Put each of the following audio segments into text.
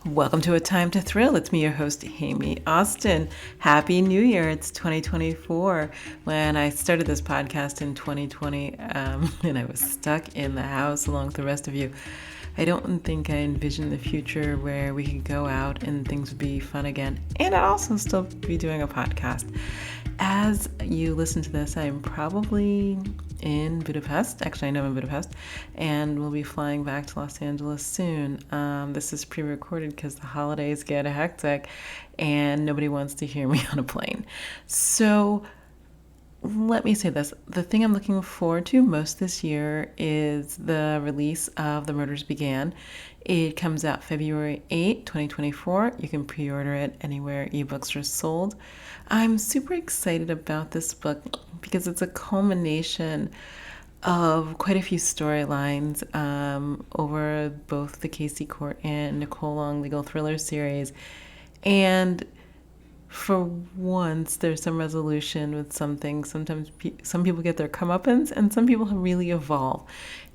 Welcome to A Time to Thrill. It's me, your host, Aime Austin. Happy New Year. It's 2024. When I started this podcast in 2020, and I was stuck in the house along with the rest of you, I don't think I envisioned the future where we could go out and things would be fun again. And I'd also still be doing a podcast. As you listen to this, I'm probably in Budapest. Actually, I know I'm in Budapest, and we'll be flying back to Los Angeles soon. This is pre-recorded because the holidays get hectic and nobody wants to hear me on a plane. So let me say this. The thing I'm looking forward to most this year is the release of The Murders Began. It comes out February 8, 2024. You can pre-order it anywhere ebooks are sold. I'm super excited about this book because it's a culmination of quite a few storylines over both the Casey Court and Nicole Long legal thriller series. And for once, there's some resolution with some things. Sometimes some people get their comeuppance and some people really evolve.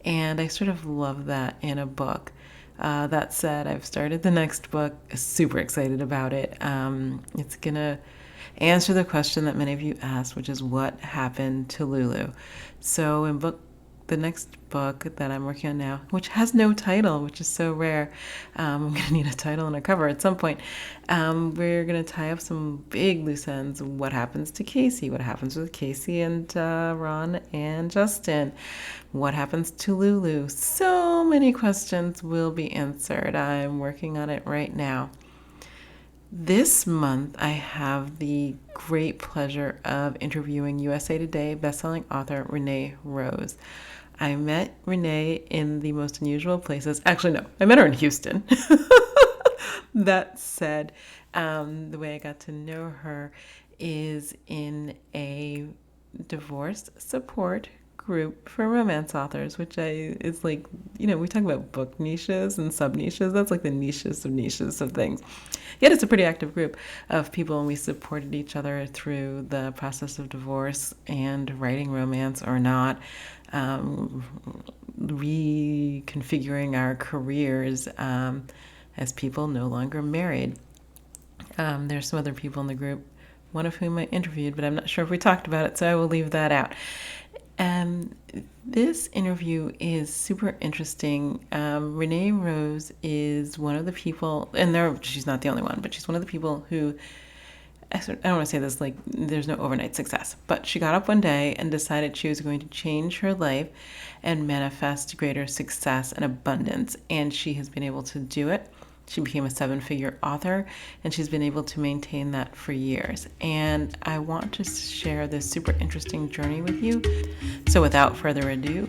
And I sort of love that in a book. That said, I've started the next book, super excited about it. It's going to answer the question that many of you asked, which is what happened to Lulu. So the next book that I'm working on now, which has no title, which is so rare. I'm going to need a title and a cover at some point. We're going to tie up some big loose ends. What happens to Casey? What happens with Casey and Ron and Justin? What happens to Lulu? So many questions will be answered. I'm working on it right now. This month, I have the great pleasure of interviewing USA Today bestselling author Renee Rose. I met Renee in the most unusual places. Actually, no, I met her in Houston. That said, the way I got to know her is in a divorce support group for romance authors, which is like, we talk about book niches and sub niches. That's like the niches of things. Yet it's a pretty active group of people, and we supported each other through the process of divorce and writing romance or not, reconfiguring our careers as people no longer married. There's some other people in the group, one of whom I interviewed, but I'm not sure if we talked about it, so I will leave that out. This interview is super interesting. Renee Rose is one of the people, and she's not the only one, but she's one of the people who, I don't want to say this like there's no overnight success, but she got up one day and decided she was going to change her life and manifest greater success and abundance, and she has been able to do it. She became a 7-figure author, and she's been able to maintain that for years. And I want to share this super interesting journey with you. So without further ado,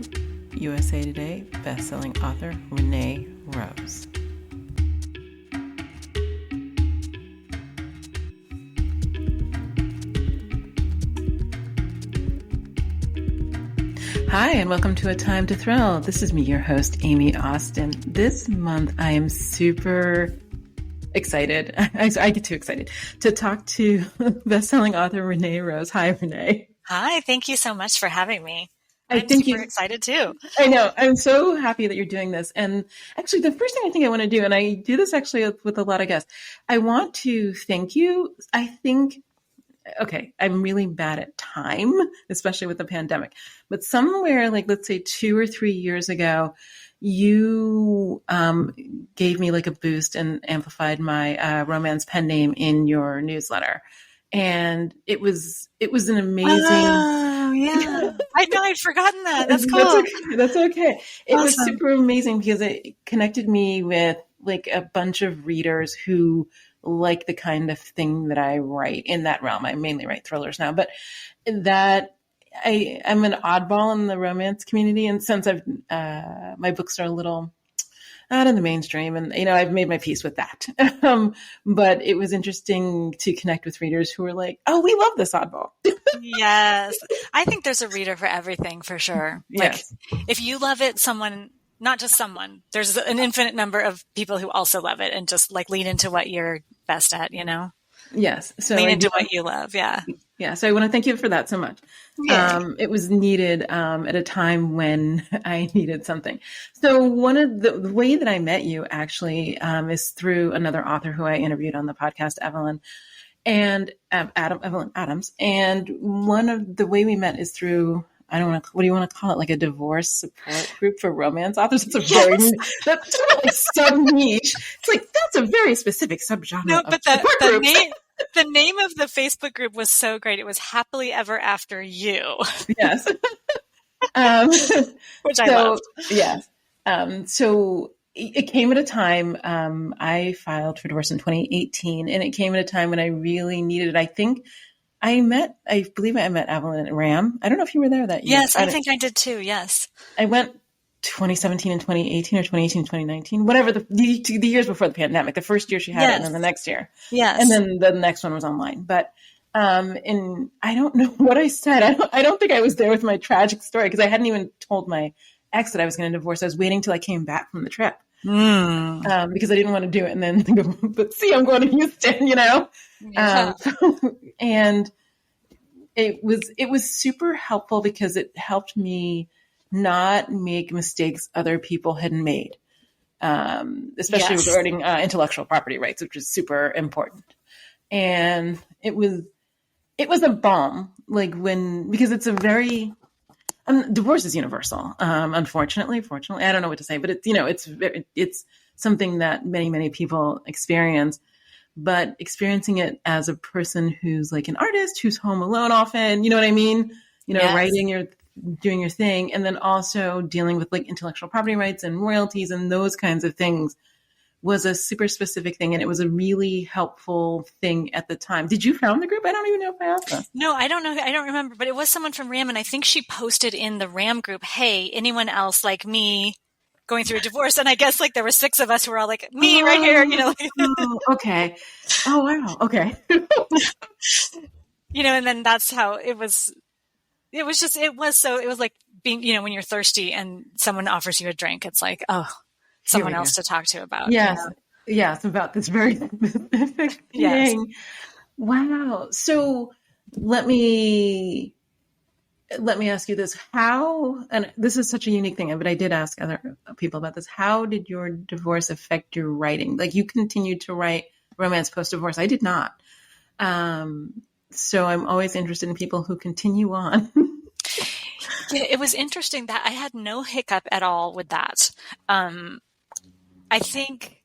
USA Today bestselling author Renee Rose. Hi, and welcome to A Time to Thrill. This is me, your host, Aime Austin. This month, I am super excited. I get too excited to talk to bestselling author Renee Rose. Hi, Renee. Hi, thank you so much for having me. I'm super excited too. I know. I'm so happy that you're doing this. And actually, the first thing I think I want to do, and I do this actually with a lot of guests, I want to thank you. Okay, I'm really bad at time, especially with the pandemic. But somewhere, like let's say 2 or 3 years ago, you gave me like a boost and amplified my romance pen name in your newsletter, and it was an amazing. Oh yeah, I know I'd forgotten that. That's cool. That's okay. It Awesome. was super amazing because it connected me with like a bunch of readers who like the kind of thing that I write in that realm. I mainly write thrillers now, but that I'm an oddball in the romance community. And since my books are a little not in the mainstream, and I've made my peace with that. But it was interesting to connect with readers who were like, "Oh, we love this oddball." Yes, I think there's a reader for everything for sure. Yes. Like if you love it, not just someone, there's an infinite number of people who also love it and just like lean into what you're best at, Yes. So lean into what you love. Yeah. Yeah. So I want to thank you for that so much. Yay. It was needed at a time when I needed something. So one of the way that I met you actually is through another author who I interviewed on the podcast, Evelyn and Evelyn Adams. And one of the way we met is through, I don't want to, what do you want to call it? Like a divorce support group for romance authors. It's a very, Yes. that's sort of like sub niche. It's like, that's a very specific subgenre No, of but support groups. the name of the Facebook group was so great. It was Happily Ever After You, Yes. Um, which I so loved. yes. So it came at a time, I filed for divorce in 2018, and it came at a time when I really needed it. I believe I met Evelyn at RAM. I don't know if you were there that year. Yes, I think I did too. Yes. I went 2017 and 2018 or 2018 and 2019, whatever the years before the pandemic. The first year she had it, and then the next year. Yes. And then the next one was online. But and I don't know what I said. I don't think I was there with my tragic story because I hadn't even told my ex that I was going to divorce. I was waiting till I came back from the trip because I didn't want to do it and then think of, but see, I'm going to Houston, you know? Yeah. And it was super helpful because it helped me not make mistakes other people had made, especially regarding intellectual property rights, which is super important. And it was a balm, like because it's a very divorce is universal. Unfortunately, fortunately, I don't know what to say, but it's something that many people experience. But experiencing it as a person who's like an artist who's home alone often, you know what I mean? Writing doing your thing, and then also dealing with like intellectual property rights and royalties and those kinds of things was a super specific thing. And it was a really helpful thing at the time. Did you found the group? I don't even know if I asked that. No, I don't know. I don't remember, but it was someone from RAM. And I think she posted in the RAM group, hey, anyone else like me going through a divorce? And I guess like there were 6 of us who were all like, me right here, you know. Okay. Oh, wow. Okay. And then that's how it was. It was like being, when you're thirsty and someone offers you a drink, it's like, oh, someone else to talk to about. Yes. Yes. About this very specific thing. Yes. Wow. So let me ask you this. How, and this is such a unique thing, but I did ask other people about this. How did your divorce affect your writing? Like you continued to write romance post-divorce. I did not. So I'm always interested in people who continue on. Yeah, it was interesting that I had no hiccup at all with that. I think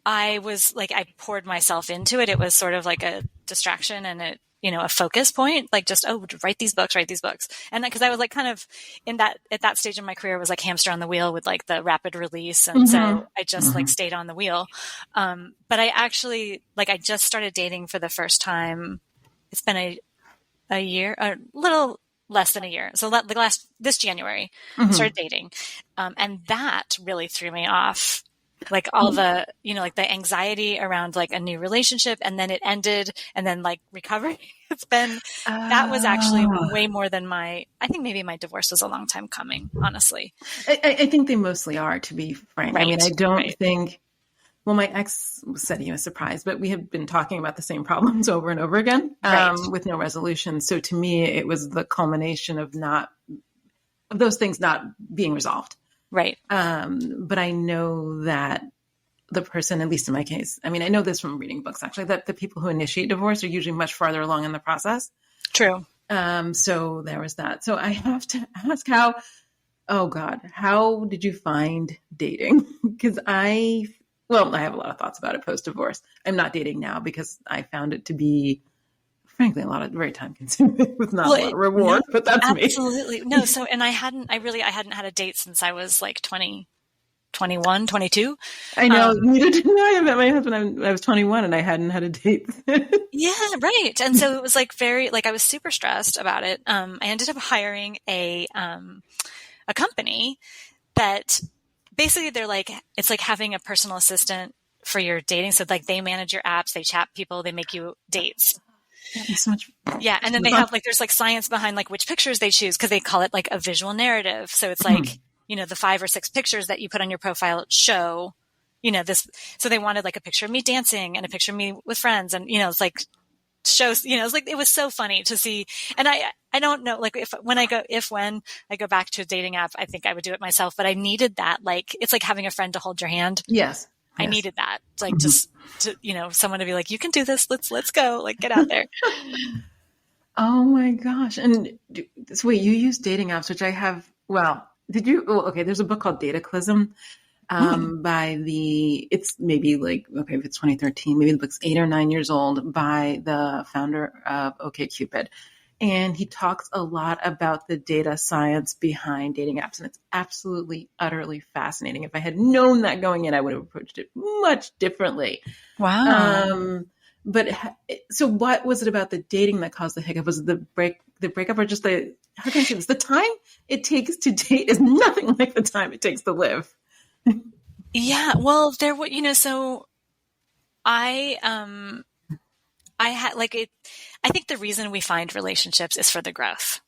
I was like, I poured myself into it. It was sort of like a distraction and a focus point, like just, write these books. And because I was like kind of at that stage in my career, was like hamster on the wheel with like the rapid release. And so I just like stayed on the wheel. But I actually, like, I just started dating for the first time. It's been a year, a little less than a year. So this January, I started dating. And that really threw me off. Like all the, like the anxiety around like a new relationship, and then it ended, and then like recovery. That was actually way more than I think maybe my divorce was a long time coming, honestly. I think they mostly are, to be frank. Right, I mean, I don't think, well, my ex said he was surprised, but we have been talking about the same problems over and over again with no resolution. So to me, it was the culmination of those things not being resolved. Right. But I know that the person, at least in my case, I mean, I know this from reading books, actually, that the people who initiate divorce are usually much farther along in the process. True. So there was that. So I have to ask how did you find dating? Because I have a lot of thoughts about it post-divorce. I'm not dating now because I found it to be, frankly, very time consuming with not a lot of reward, but that's absolutely. me. Absolutely. No. So, and I hadn't had a date since I was like 20, 21, 22. I know. Neither did I. I met my husband. I was 21 and I hadn't had a date. Yeah. Right. And so it was like I was super stressed about it. I ended up hiring a company that basically it's like having a personal assistant for your dating. So like they manage your apps, they chat people, they make you dates. So much. Yeah. And then they have there's like science behind like which pictures they choose, because they call it like a visual narrative. So it's like, the 5 or 6 pictures that you put on your profile show, this. So they wanted like a picture of me dancing and a picture of me with friends. And, it's like shows, you know, it's like, it was so funny to see. And I don't know, like when I go back to a dating app, I think I would do it myself, but I needed that. Like, it's like having a friend to hold your hand. Yes. I needed that. Like, just to, you know, someone to be like, you can do this. Let's go. Like, get out there. Oh my gosh. And so wait, you use dating apps, which I have, well, did you, okay, there's a book called Dataclysm. It's maybe like, okay, if it's 2013, maybe the book's 8 or 9 years old, by the founder of OkCupid. And he talks a lot about the data science behind dating apps. And it's absolutely, utterly fascinating. If I had known that going in, I would have approached it much differently. Wow. But so what was it about the dating that caused the hiccup? Was it the breakup, or just how can I say this? The time it takes to date is nothing like the time it takes to live. Yeah. Well, you know, so I had like it, I think the reason we find relationships is for the growth.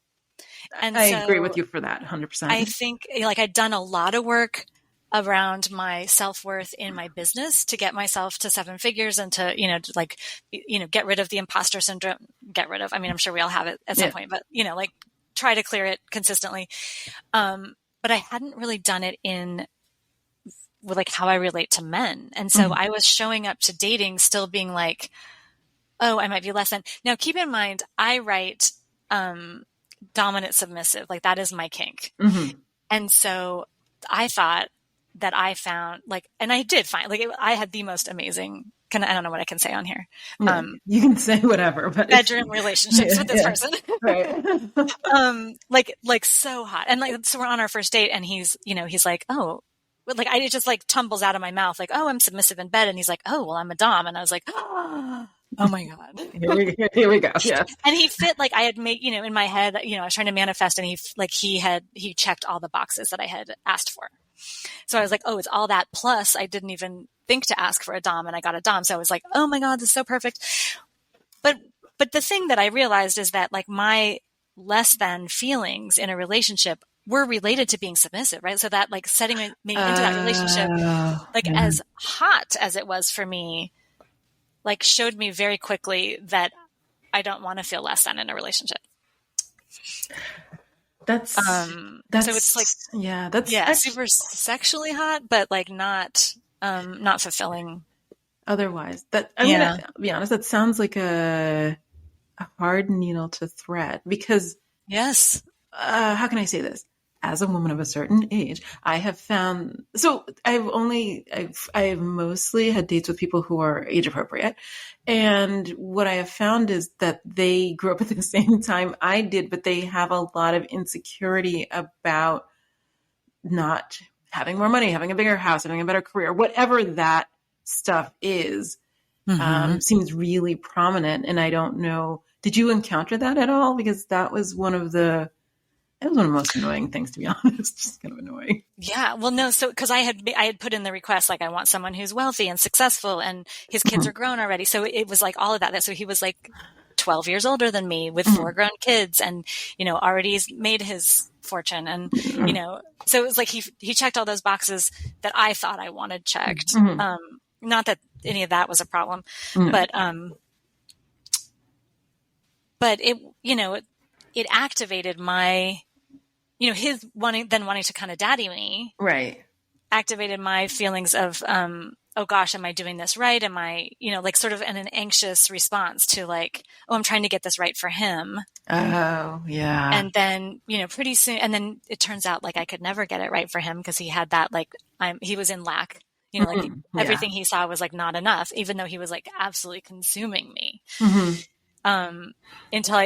And I agree with you for that 100%. I think like I'd done a lot of work around my self-worth in my business to get myself to 7 figures and to, you know, like, you know, get rid of the imposter syndrome, I mean, I'm sure we all have it at some point, but, you know, like try to clear it consistently. But I hadn't really done it with like how I relate to men. And so I was showing up to dating still being like, oh, I might be less than. Now, keep in mind, I write dominant submissive, like that is my kink. And so I thought that I found like, and I did find like, I had the most amazing, I don't know what I can say on here. You can say whatever, but bedroom relationships with this person. Right. like so hot. And like, so we're on our first date and he's, you know, he's like, oh, like it just like tumbles out of my mouth. Like, oh, I'm submissive in bed. And he's like, oh, well, I'm a dom. And I was like, oh my God. Here we go. Yeah. And he fit, like I had made, you know, in my head, you know, I was trying to manifest and he checked all the boxes that I had asked for. So I was like, oh, it's all that. Plus I didn't even think to ask for a dom and I got a dom. So I was like, oh my God, this is so perfect. But the thing that I realized is that like my less than feelings in a relationship were related to being submissive, right? So that like setting me into that relationship, like as hot as it was for me, like showed me very quickly that I don't want to feel less than in a relationship. That's so it's like, that's super sexually hot, but like not fulfilling. Otherwise, I'm gonna be honest, that sounds like a hard needle to thread because yes, how can I say this? As a woman of a certain age, I have found, so I've mostly had dates with people who are age appropriate. And what I have found is that they grew up at the same time I did, but they have a lot of insecurity about not having more money, having a bigger house, having a better career, whatever that stuff is, seems really prominent. And I don't know, did you encounter that at all? Because that was one of the most annoying things, to be honest. Just kind of annoying. Yeah. Well, no. So, cause I had put in the request, like I want someone who's wealthy and successful and his kids are grown already. So it was like all of that. So he was like 12 years older than me with 4 grown kids and, you know, already made his fortune. And, you know, so it was like, he checked all those boxes that I thought I wanted checked. Not that any of that was a problem, but it, you know, it activated my, you know, his wanting to kind of daddy me. Right. Activated my feelings of, oh gosh, am I doing this right? Am I, you know, like sort of an anxious response to like, oh, I'm trying to get this right for him. Oh, yeah. And then, you know, pretty soon, and then it turns out like I could never get it right for him because he had that, like, he was in lack, you know, like everything he saw was like not enough, even though he was like absolutely consuming me. Until I,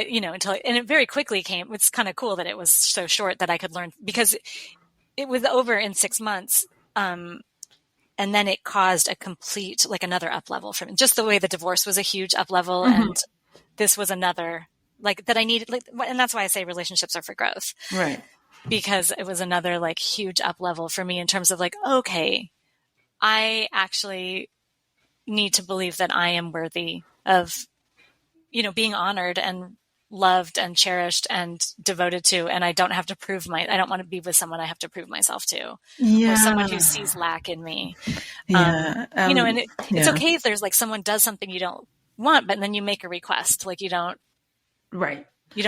and it very quickly came. It's kind of cool that it was so short that I could learn because it was over in 6 months. And then it caused a complete, like another up level for me. Just the way the divorce was a huge up level. And this was another like that I needed, like, and that's why I say relationships are for growth. Right. Because it was another like huge up level for me in terms of like, okay, I actually need to believe that I am worthy of, you know, being honored and loved and cherished and devoted to. And I don't have to I don't want to be with someone I have to prove myself to. Or someone who sees lack in me. You know, and it's okay if there's like someone does something you don't want, but then you make a request. Like you don't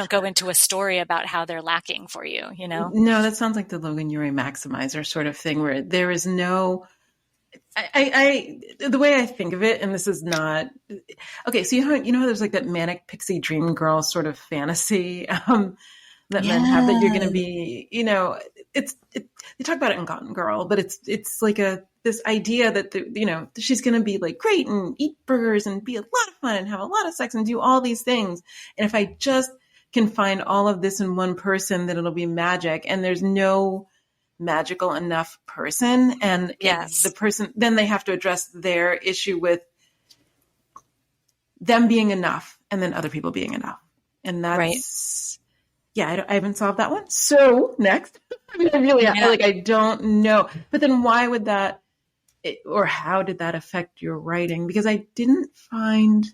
go into a story about how they're lacking for you, you know? No, that sounds like the Logan Ury maximizer sort of thing where there is no, the way I think of it, and this is not, okay, so you know how there's like that manic pixie dream girl sort of fantasy, that men have that you're going to be, you know, they talk about it in Cotton Girl, but it's like this idea that, you know, she's going to be like great and eat burgers and be a lot of fun and have a lot of sex and do all these things. And if I just can find all of this in one person, that it'll be magic. And there's no magical enough person. And the person, then they have to address their issue with them being enough and then other people being enough. And that's, I haven't solved that one. So next, I mean, I don't know. But then why would that, or how did that affect your writing? Because I didn't find,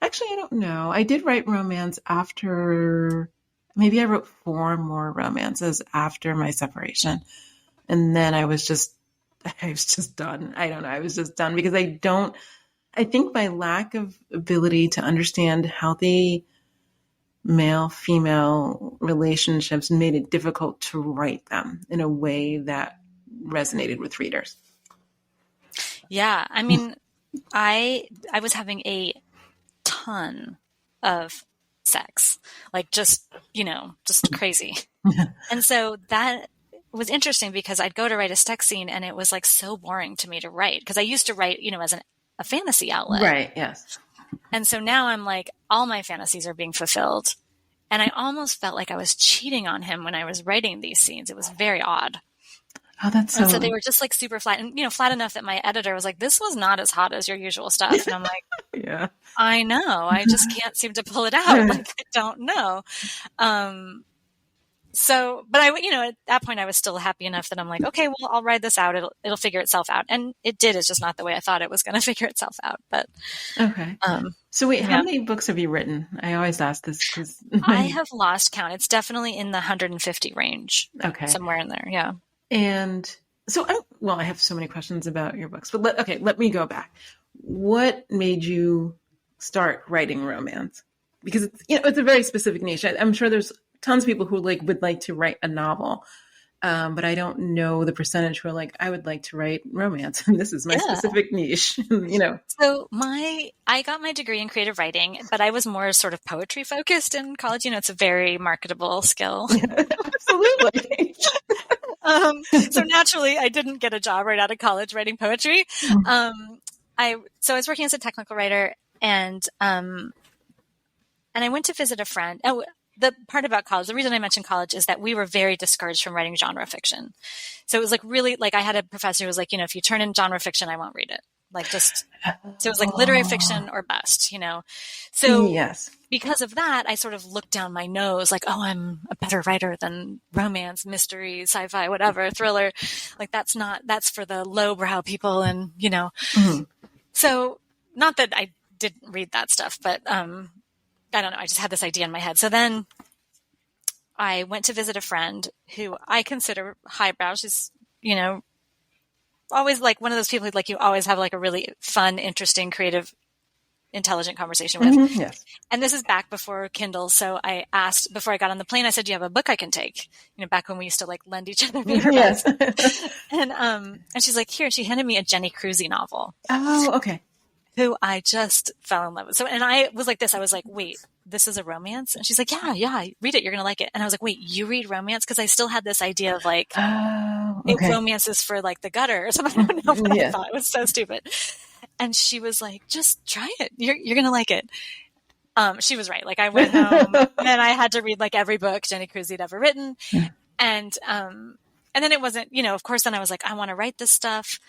actually, I don't know. I did write romance after, maybe I wrote 4 more romances after my separation. And then I was just done. I don't know. I was just done because I think my lack of ability to understand healthy male-female relationships made it difficult to write them in a way that resonated with readers. Yeah. I mean, I was having a ton of sex, like just crazy. And so that was interesting because I'd go to write a sex scene and it was like so boring to me to write because I used to write, you know, as a fantasy outlet. Right. Yes. And so now I'm like, all my fantasies are being fulfilled. And I almost felt like I was cheating on him when I was writing these scenes. It was very odd. Oh, that's so... And so they were just like super flat and, you know, flat enough that my editor was like, this was not as hot as your usual stuff. And I'm like, yeah, I know. I just can't seem to pull it out. Like, I don't know. So, but I, you know, at that point I was still happy enough that I'm like, okay, well, I'll ride this out. It'll figure itself out. And it did. It's just not the way I thought it was going to figure itself out. But, okay. So wait, how many books have you written? I always ask this because I have lost count. It's definitely in the 150 range. Okay. Somewhere in there. Yeah. And so, I have so many questions about your books, but let me go back. What made you start writing romance? Because it's a very specific niche. I'm sure there's tons of people who would like to write a novel. But I don't know the percentage who are like, I would like to write romance. And this is my specific niche, you know. So I got my degree in creative writing, but I was more sort of poetry focused in college. You know, it's a very marketable skill. Absolutely. So naturally I didn't get a job right out of college writing poetry. I was working as a technical writer and I went to visit a friend. Oh, the part about college, the reason I mentioned college is that we were very discouraged from writing genre fiction. So it was like really like I had a professor who was like, you know, if you turn in genre fiction, I won't read it. Like just, so it was like literary fiction or bust, you know? So because of that, I sort of looked down my nose like, oh, I'm a better writer than romance, mystery, sci-fi, whatever, thriller. Like that's for the lowbrow people. And, you know, so not that I didn't read that stuff, but, I don't know. I just had this idea in my head. So then I went to visit a friend who I consider highbrow. She's, you know, always like one of those people who like you always have like a really fun, interesting, creative, intelligent conversation with. Yes. And this is back before Kindle. So I asked before I got on the plane, I said, do you have a book I can take? You know, back when we used to like lend each other paperbacks. And she's like, here, she handed me a Jenny Cruzy novel. Oh, okay. Who I just fell in love with. So, and I was like this, I was like, wait, this is a romance? And she's like, yeah, read it. You're going to like it. And I was like, wait, you read romance? Cause I still had this idea of like, romance is for like the gutter or something. I don't know what I thought. It was so stupid. And she was like, just try it. You're going to like it. She was right. Like I went home and I had to read like every book Jenny Cruzy had ever written. And then it wasn't, you know, of course, then I was like, I want to write this stuff.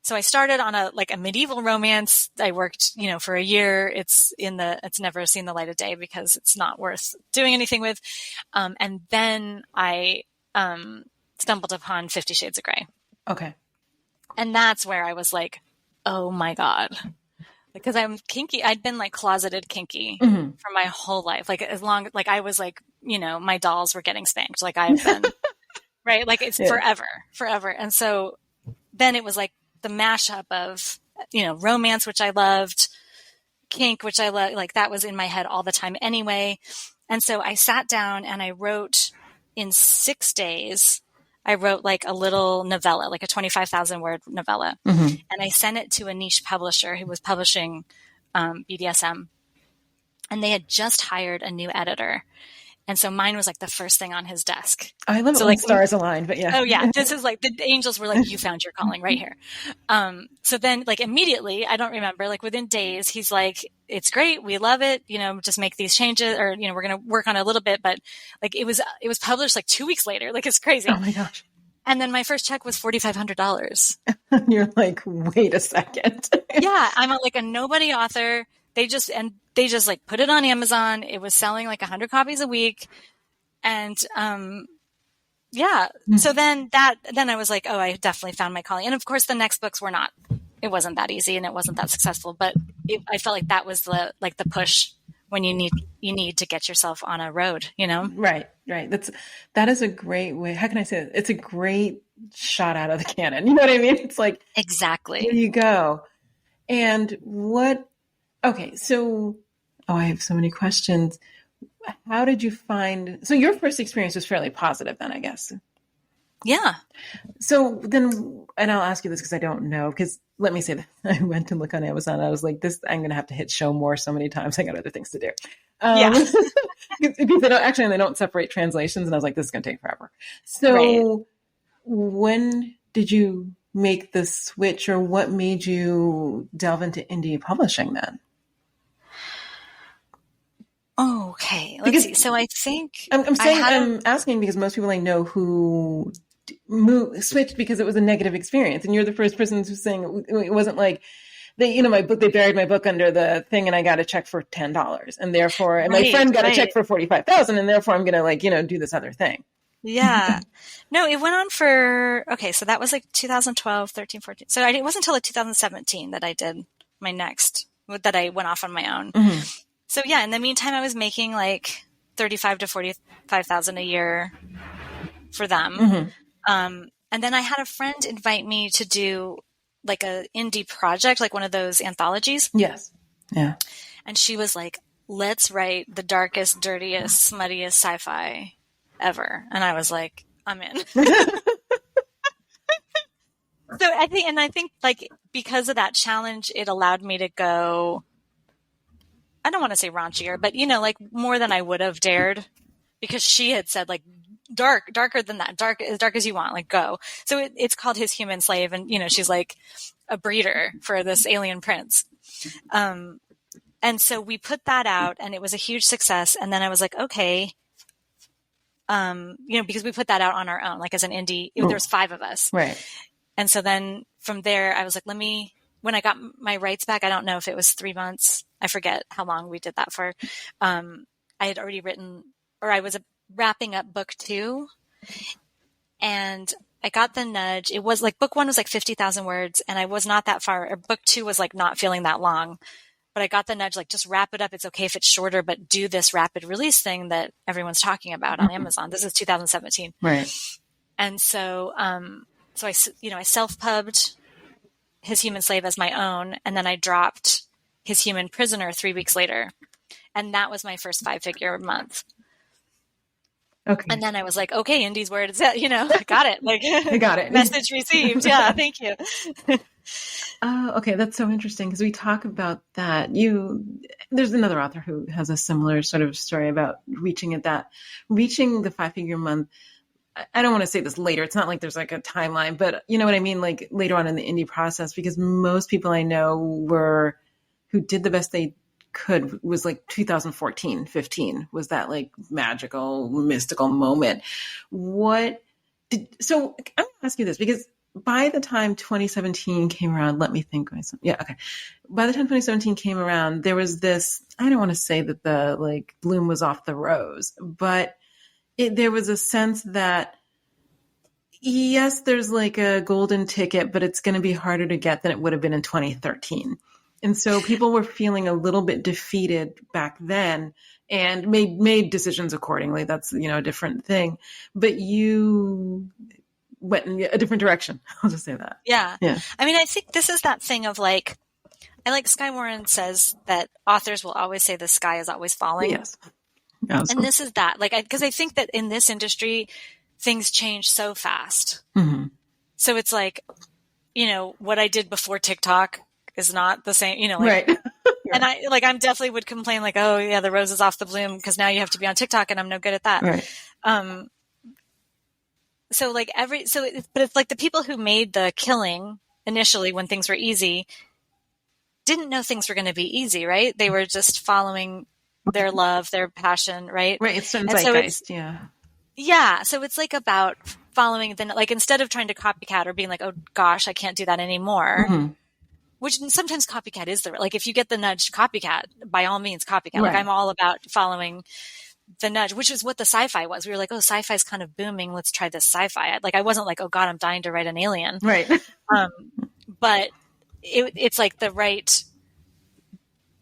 So I started on a medieval romance. I worked, you know, for a year. It's never seen the light of day because it's not worth doing anything with. And then I stumbled upon 50 Shades of Grey. Okay. And that's where I was like, oh my God. Because I'm kinky. I'd been like closeted kinky for my whole life. Like as long, like I was like, you know, my dolls were getting spanked. Like I've been, right? Like it's forever. And so then it was like, the mashup of, you know, romance, which I loved, kink, which I love, like that was in my head all the time anyway. And so I sat down and I wrote in 6 days, I wrote like a little novella, like a 25,000 word novella. Mm-hmm. And I sent it to a niche publisher who was publishing BDSM. And they had just hired a new editor. And so mine was like the first thing on his desk. I love it when stars aligned, but yeah. Oh yeah. This is like the angels were like, you found your calling right here. So then like immediately, I don't remember, like within days, he's like, it's great. We love it. You know, just make these changes or, you know, we're going to work on it a little bit, but like it was published like 2 weeks later. Like it's crazy. Oh my gosh. And then my first check was $4,500. You're like, wait a second. Yeah. I'm like a nobody author. They just like put it on Amazon. It was selling like 100 copies a week. And, yeah. So then I was like, oh, I definitely found my calling. And of course the next books it wasn't that easy and it wasn't that successful, but I felt like that was the push when you need to get yourself on a road, you know? Right. That is a great way. How can I say it? It's a great shot out of the cannon. You know what I mean? It's like, exactly. Here you go. And okay. So, I have so many questions. How did you find, so your first experience was fairly positive then, I guess. Yeah. So then, and I'll ask you this because I don't know, because let me say that I went to look on Amazon. I was like, I'm going to have to hit show more so many times. I got other things to do. Yeah. Because they don't separate translations. And I was like, this is going to take forever. So right. When did you make the switch, or what made you delve into indie publishing then? Okay. Let's see. So I think I'm asking because most people I know who switched because it was a negative experience, and you're the first person who's saying it wasn't like they buried my book under the thing and I got a check for $10 and therefore, and my friend got a check for $45,000 and therefore I'm going to do this other thing. Yeah. No, it went on so that was like 2012, 13, 14. So it wasn't until like 2017 that I did my next, that I went off on my own. Mm-hmm. So yeah, in the meantime, I was making like 35 to 45,000 a year for them. Mm-hmm. And then I had a friend invite me to do like a indie project, like one of those anthologies. Yes. Yeah. And she was like, let's write the darkest, dirtiest, smuttiest sci-fi ever. And I was like, I'm in. So I think like because of that challenge, it allowed me to go, I don't want to say raunchier, but like more than I would have dared, because she had said like darker than that, as dark as you want, like go. So it's called His Human Slave. And, she's like a breeder for this alien prince. And so we put that out and it was a huge success. And then I was like, okay, because we put that out on our own, like as an indie, there was 5 of us. Right. And so then from there, I was like, when I got my rights back, I don't know if it was 3 months. I forget how long we did that for. I had already written, or I was wrapping up book 2, and I got the nudge. It was like book 1 was like 50,000 words, and I was not that far. Or book 2 was like not feeling that long, but I got the nudge, like just wrap it up. It's okay if it's shorter, but do this rapid release thing that everyone's talking about on Amazon. This is 2017, right? And so, so I self-pubbed His Human Slave as my own, and then I dropped His Human Prisoner 3 weeks later. And that was my first 5-figure month. Okay. And then I was like, okay, Indie's where it's at, I got it. Like, I got it. Message received. Yeah. Thank you. Okay. That's so interesting because we talk about that. There's another author who has a similar sort of story about reaching the 5-figure month. I don't want to say this later. It's not like there's like a timeline, but you know what I mean? Like later on in the indie process, because most people I know who did the best they could was like 2014, 15 was that like magical, mystical moment. So I'm going to ask you this because by the time 2017 came around, let me think. Yeah. Okay. By the time 2017 came around, there was this, I don't want to say that the like bloom was off the rose, but there was a sense that, yes, there's like a golden ticket, but it's going to be harder to get than it would have been in 2013. And so people were feeling a little bit defeated back then and made decisions accordingly. That's, a different thing. But you went in a different direction. I'll just say that. Yeah. I mean, I think this is that thing of like, like Sky Warren says that authors will always say the sky is always falling. Yes. Awesome. And this is that, like, because I think that in this industry, things change so fast. Mm-hmm. So it's like, what I did before TikTok is not the same, like, right. and I'm definitely would complain like, oh yeah, the rose is off the bloom because now you have to be on TikTok and I'm no good at that. Right. So like but it's like the people who made the killing initially when things were easy didn't know things were going to be easy, right? They were just following their love, their passion, right? Right. It's certain and zeitgeist. So yeah. Yeah. So it's like about following like instead of trying to copycat or being like, oh gosh, I can't do that anymore. Mm-hmm. Which sometimes copycat is like, if you get the nudge, copycat, by all means, copycat. Right. Like I'm all about following the nudge, which is what the sci-fi was. We were like, oh, sci-fi is kind of booming. Let's try this sci-fi. Like I wasn't like, oh God, I'm dying to write an alien. Right. But it's like the right,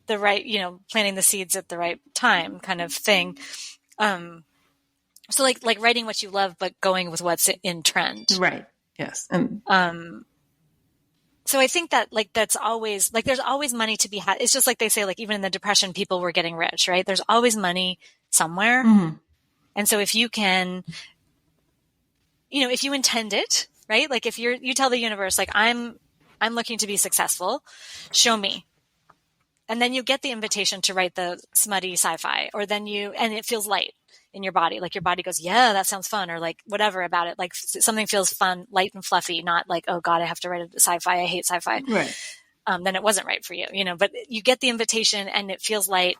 planting the seeds at the right time kind of thing. So like writing what you love, but going with what's in trend. Right. Yes. And so I think that like that's always like there's always money to be had. It's just like they say, like even in the Depression, people were getting rich, right? There's always money somewhere. Mm-hmm. And so if you can, if you intend it, right? Like if you tell the universe, like I'm looking to be successful, show me. And then you get the invitation to write the smutty sci-fi, and it feels light in your body. Like your body goes, yeah, that sounds fun. Or like whatever about it. Like something feels fun, light and fluffy, not like, oh God, I have to write a sci-fi. I hate sci-fi. Right. Then it wasn't right for you, but you get the invitation and it feels light,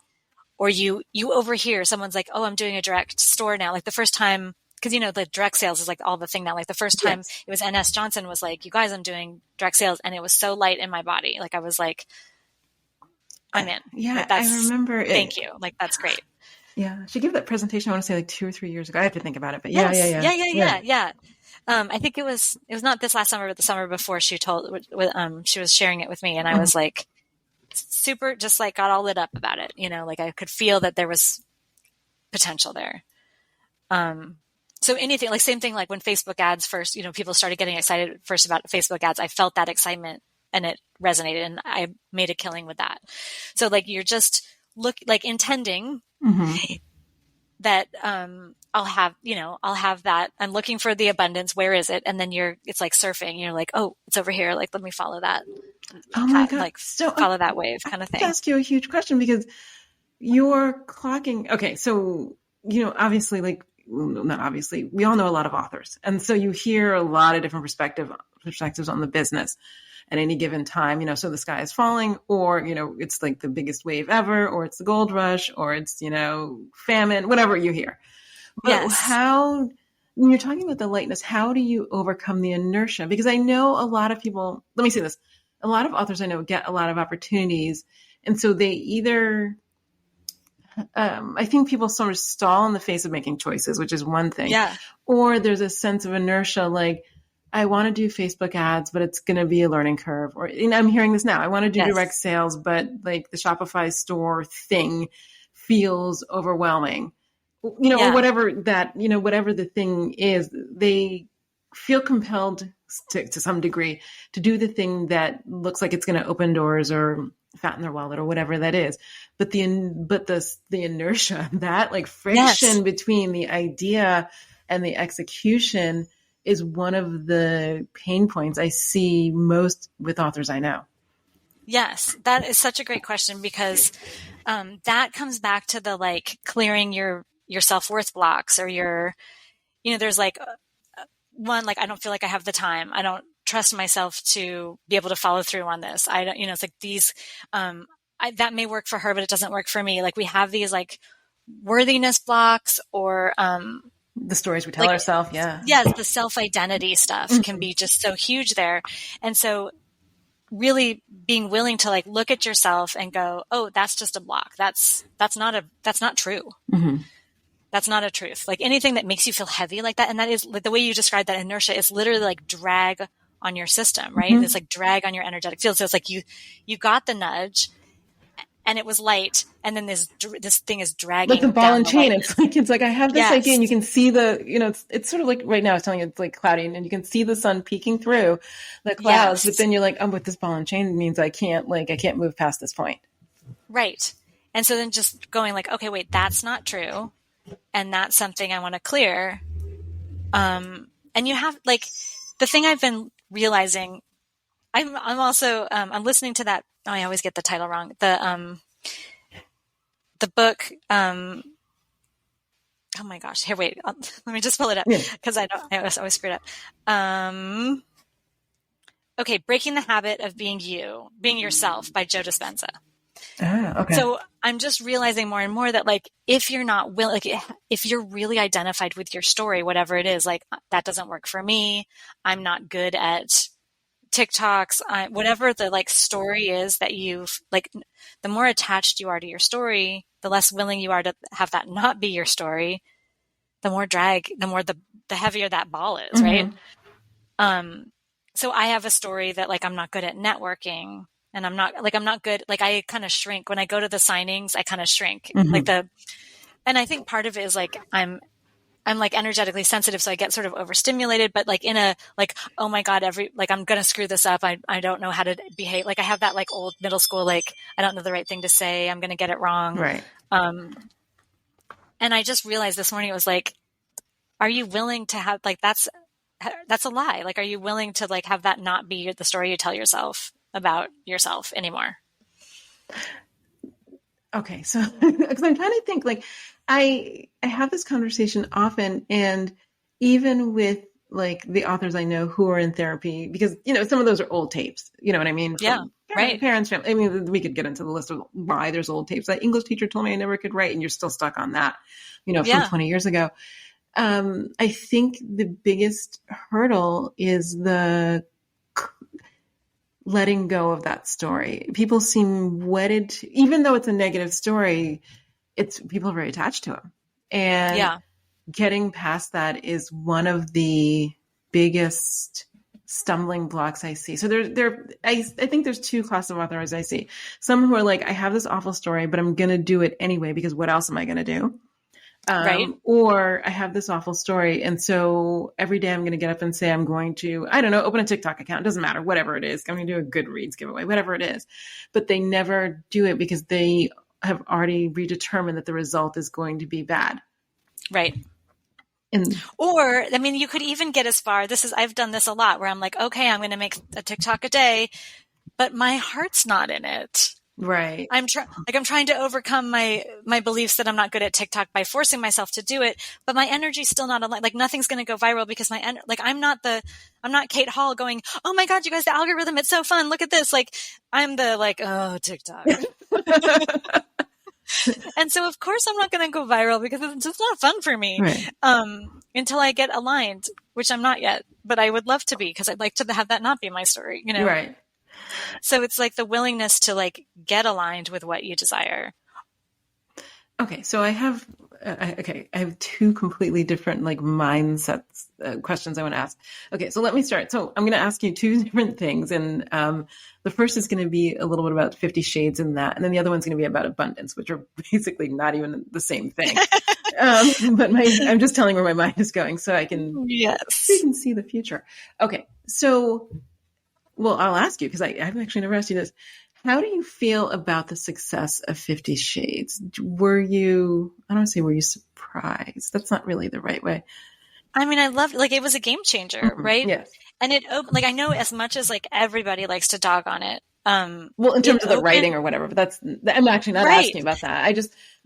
or you overhear someone's like, oh, I'm doing a direct store now. Like the first time, because the direct sales is like all the thing now. Like the first time It was N.S. Johnson was like, you guys, I'm doing direct sales. And it was so light in my body. Like I was like, I'm in. Yeah. Like, I remember it. Thank you. Like, that's great. Yeah. She gave that presentation, I want to say like 2 or 3 years ago. I have to think about it, but Yes. Yeah. I think it was not this last summer, but the summer before she was sharing it with me. And I was like super, just like got all lit up about it. Like I could feel that there was potential there. So anything, like same thing, like when Facebook ads first, people started getting excited first about Facebook ads, I felt that excitement and it resonated and I made a killing with that. So like, you're just intending that, I'll have that. I'm looking for the abundance. Where is it? And then it's like surfing. You're like, oh, it's over here. Like, let me follow that. Oh my God. Like follow that wave kind of thing. I ask you a huge question because you're clocking. Okay. So, obviously, like, not obviously, we all know a lot of authors. And so you hear a lot of different perspectives on the business at any given time, so the sky is falling, or, it's like the biggest wave ever, or it's the gold rush, or it's, famine, whatever you hear. But when you're talking about the lightness, how do you overcome the inertia? Because I know a lot of people, let me say this, a lot of authors I know get a lot of opportunities. And so they either, I think people sort of stall in the face of making choices, which is one thing. Yeah. Or there's a sense of inertia, like, I want to do Facebook ads, but it's going to be a learning curve. Or I'm hearing this now. I want to do direct sales, but like the Shopify store thing feels overwhelming. Or whatever whatever the thing is, they feel compelled to some degree to do the thing that looks like it's going to open doors or fatten their wallet or whatever that is. But the inertia, that like friction between the idea and the execution is one of the pain points I see most with authors I know. Yes, that is such a great question because that comes back to the like clearing your self-worth blocks or there's like one, like, I don't feel like I have the time. I don't trust myself to be able to follow through on this. I don't, it's like these, that may work for her, but it doesn't work for me. Like we have these like worthiness blocks or, the stories we tell ourselves. Yeah. Yes. The self-identity stuff can be just so huge there. And so really being willing to like look at yourself and go, oh, that's just a block. That's not true. Mm-hmm. That's not a truth. Like anything that makes you feel heavy like that. And that is like the way you described that inertia is literally like drag on your system, right? Mm-hmm. It's like drag on your energetic field. So it's like you got the nudge and it was light, and then this thing is dragging like the ball down and the chain. lightness. It's like I have this idea, and you Yes. can see it's sort of like right now I was telling you it's like cloudy, and you can see the sun peeking through the clouds, but Yes. then you're like, oh, with this ball and chain, it means I can't move past this point. Right. And so then just going like, okay, wait, that's not true, and that's something I want to clear. And you have like the thing I've been realizing. I'm also I'm listening to that. Oh, I always get the title wrong. The book. Oh my gosh! Here, wait. Let me just pull it up because I always screw it up. Okay, Breaking the Habit of Being Yourself by Joe Dispenza. Okay. So I'm just realizing more and more that like if you're not if you're really identified with your story, whatever it is, like that doesn't work for me. I'm not good at TikToks, whatever the like story is that you've like, the more attached you are to your story, the less willing you are to have that not be your story, the more drag, the heavier that ball is, right? So I have a story that like, I'm not good at networking, and I'm not good. Like I kind of shrink when I go to the signings, I kind of shrink and I think part of it is like, I'm like energetically sensitive, so I get sort of overstimulated, but like in a like, oh my God, I'm going to screw this up. I don't know how to behave. Like I have that like old middle school, like I don't know the right thing to say. I'm going to get it wrong. Right. And I just realized this morning, it was like, are you willing to have like, that's a lie. Like, are you willing to like have that not be the story you tell yourself about yourself anymore? Okay. So, because I'm trying to think, like, I have this conversation often, and even with like the authors I know who are in therapy, because, some of those are old tapes, you know what I mean? Yeah. Right. Parents, family. I mean, we could get into the list of why there's old tapes. That English teacher told me I never could write, and you're still stuck on that, from 20 years ago. I think the biggest hurdle is the letting go of that story. People seem wedded to, even though it's a negative story, people are very attached to them. And getting past that is one of the biggest stumbling blocks I see. So I think there's two classes of authors I see. Some who are like, I have this awful story, but I'm going to do it anyway, because what else am I going to do? Right. Or I have this awful story, and so every day I'm going to get up and say I'm going to, I don't know, open a TikTok account. It doesn't matter, whatever it is. I'm going to do a Goodreads giveaway, whatever it is. But they never do it because they have already predetermined that the result is going to be bad. Right. Or, I mean, you could even get as far, I've done this a lot, where I'm like, okay, I'm going to make a TikTok a day, but my heart's not in it. Right. I'm trying to overcome my beliefs that I'm not good at TikTok by forcing myself to do it, but my energy's still not aligned. Like nothing's going to go viral because I'm not Kate Hall going, oh my God, you guys, the algorithm, it's so fun. Look at this. Like I'm the like, oh, TikTok. And so of course I'm not going to go viral because it's just not fun for me. Right. Until I get aligned, which I'm not yet, but I would love to be, because I'd like to have that not be my story, Right. So it's like the willingness to like get aligned with what you desire. Okay. So I have two completely different like mindsets, questions I want to ask. Okay. So let me start. So I'm going to ask you two different things. And, the first is going to be a little bit about 50 Shades in that. And then the other one's going to be about abundance, which are basically not even the same thing. But I'm just telling where my mind is going so I can see the future. Okay. So, well, I'll ask you, because I've actually never asked you this. How do you feel about the success of 50 Shades? I don't want to say were you surprised? That's not really the right way. I mean, I loved, like, it was a game changer, right? Yes. And it opened, like, I know as much as like everybody likes to dog on it. Well, in terms of the writing or whatever, but I'm actually not asking about that.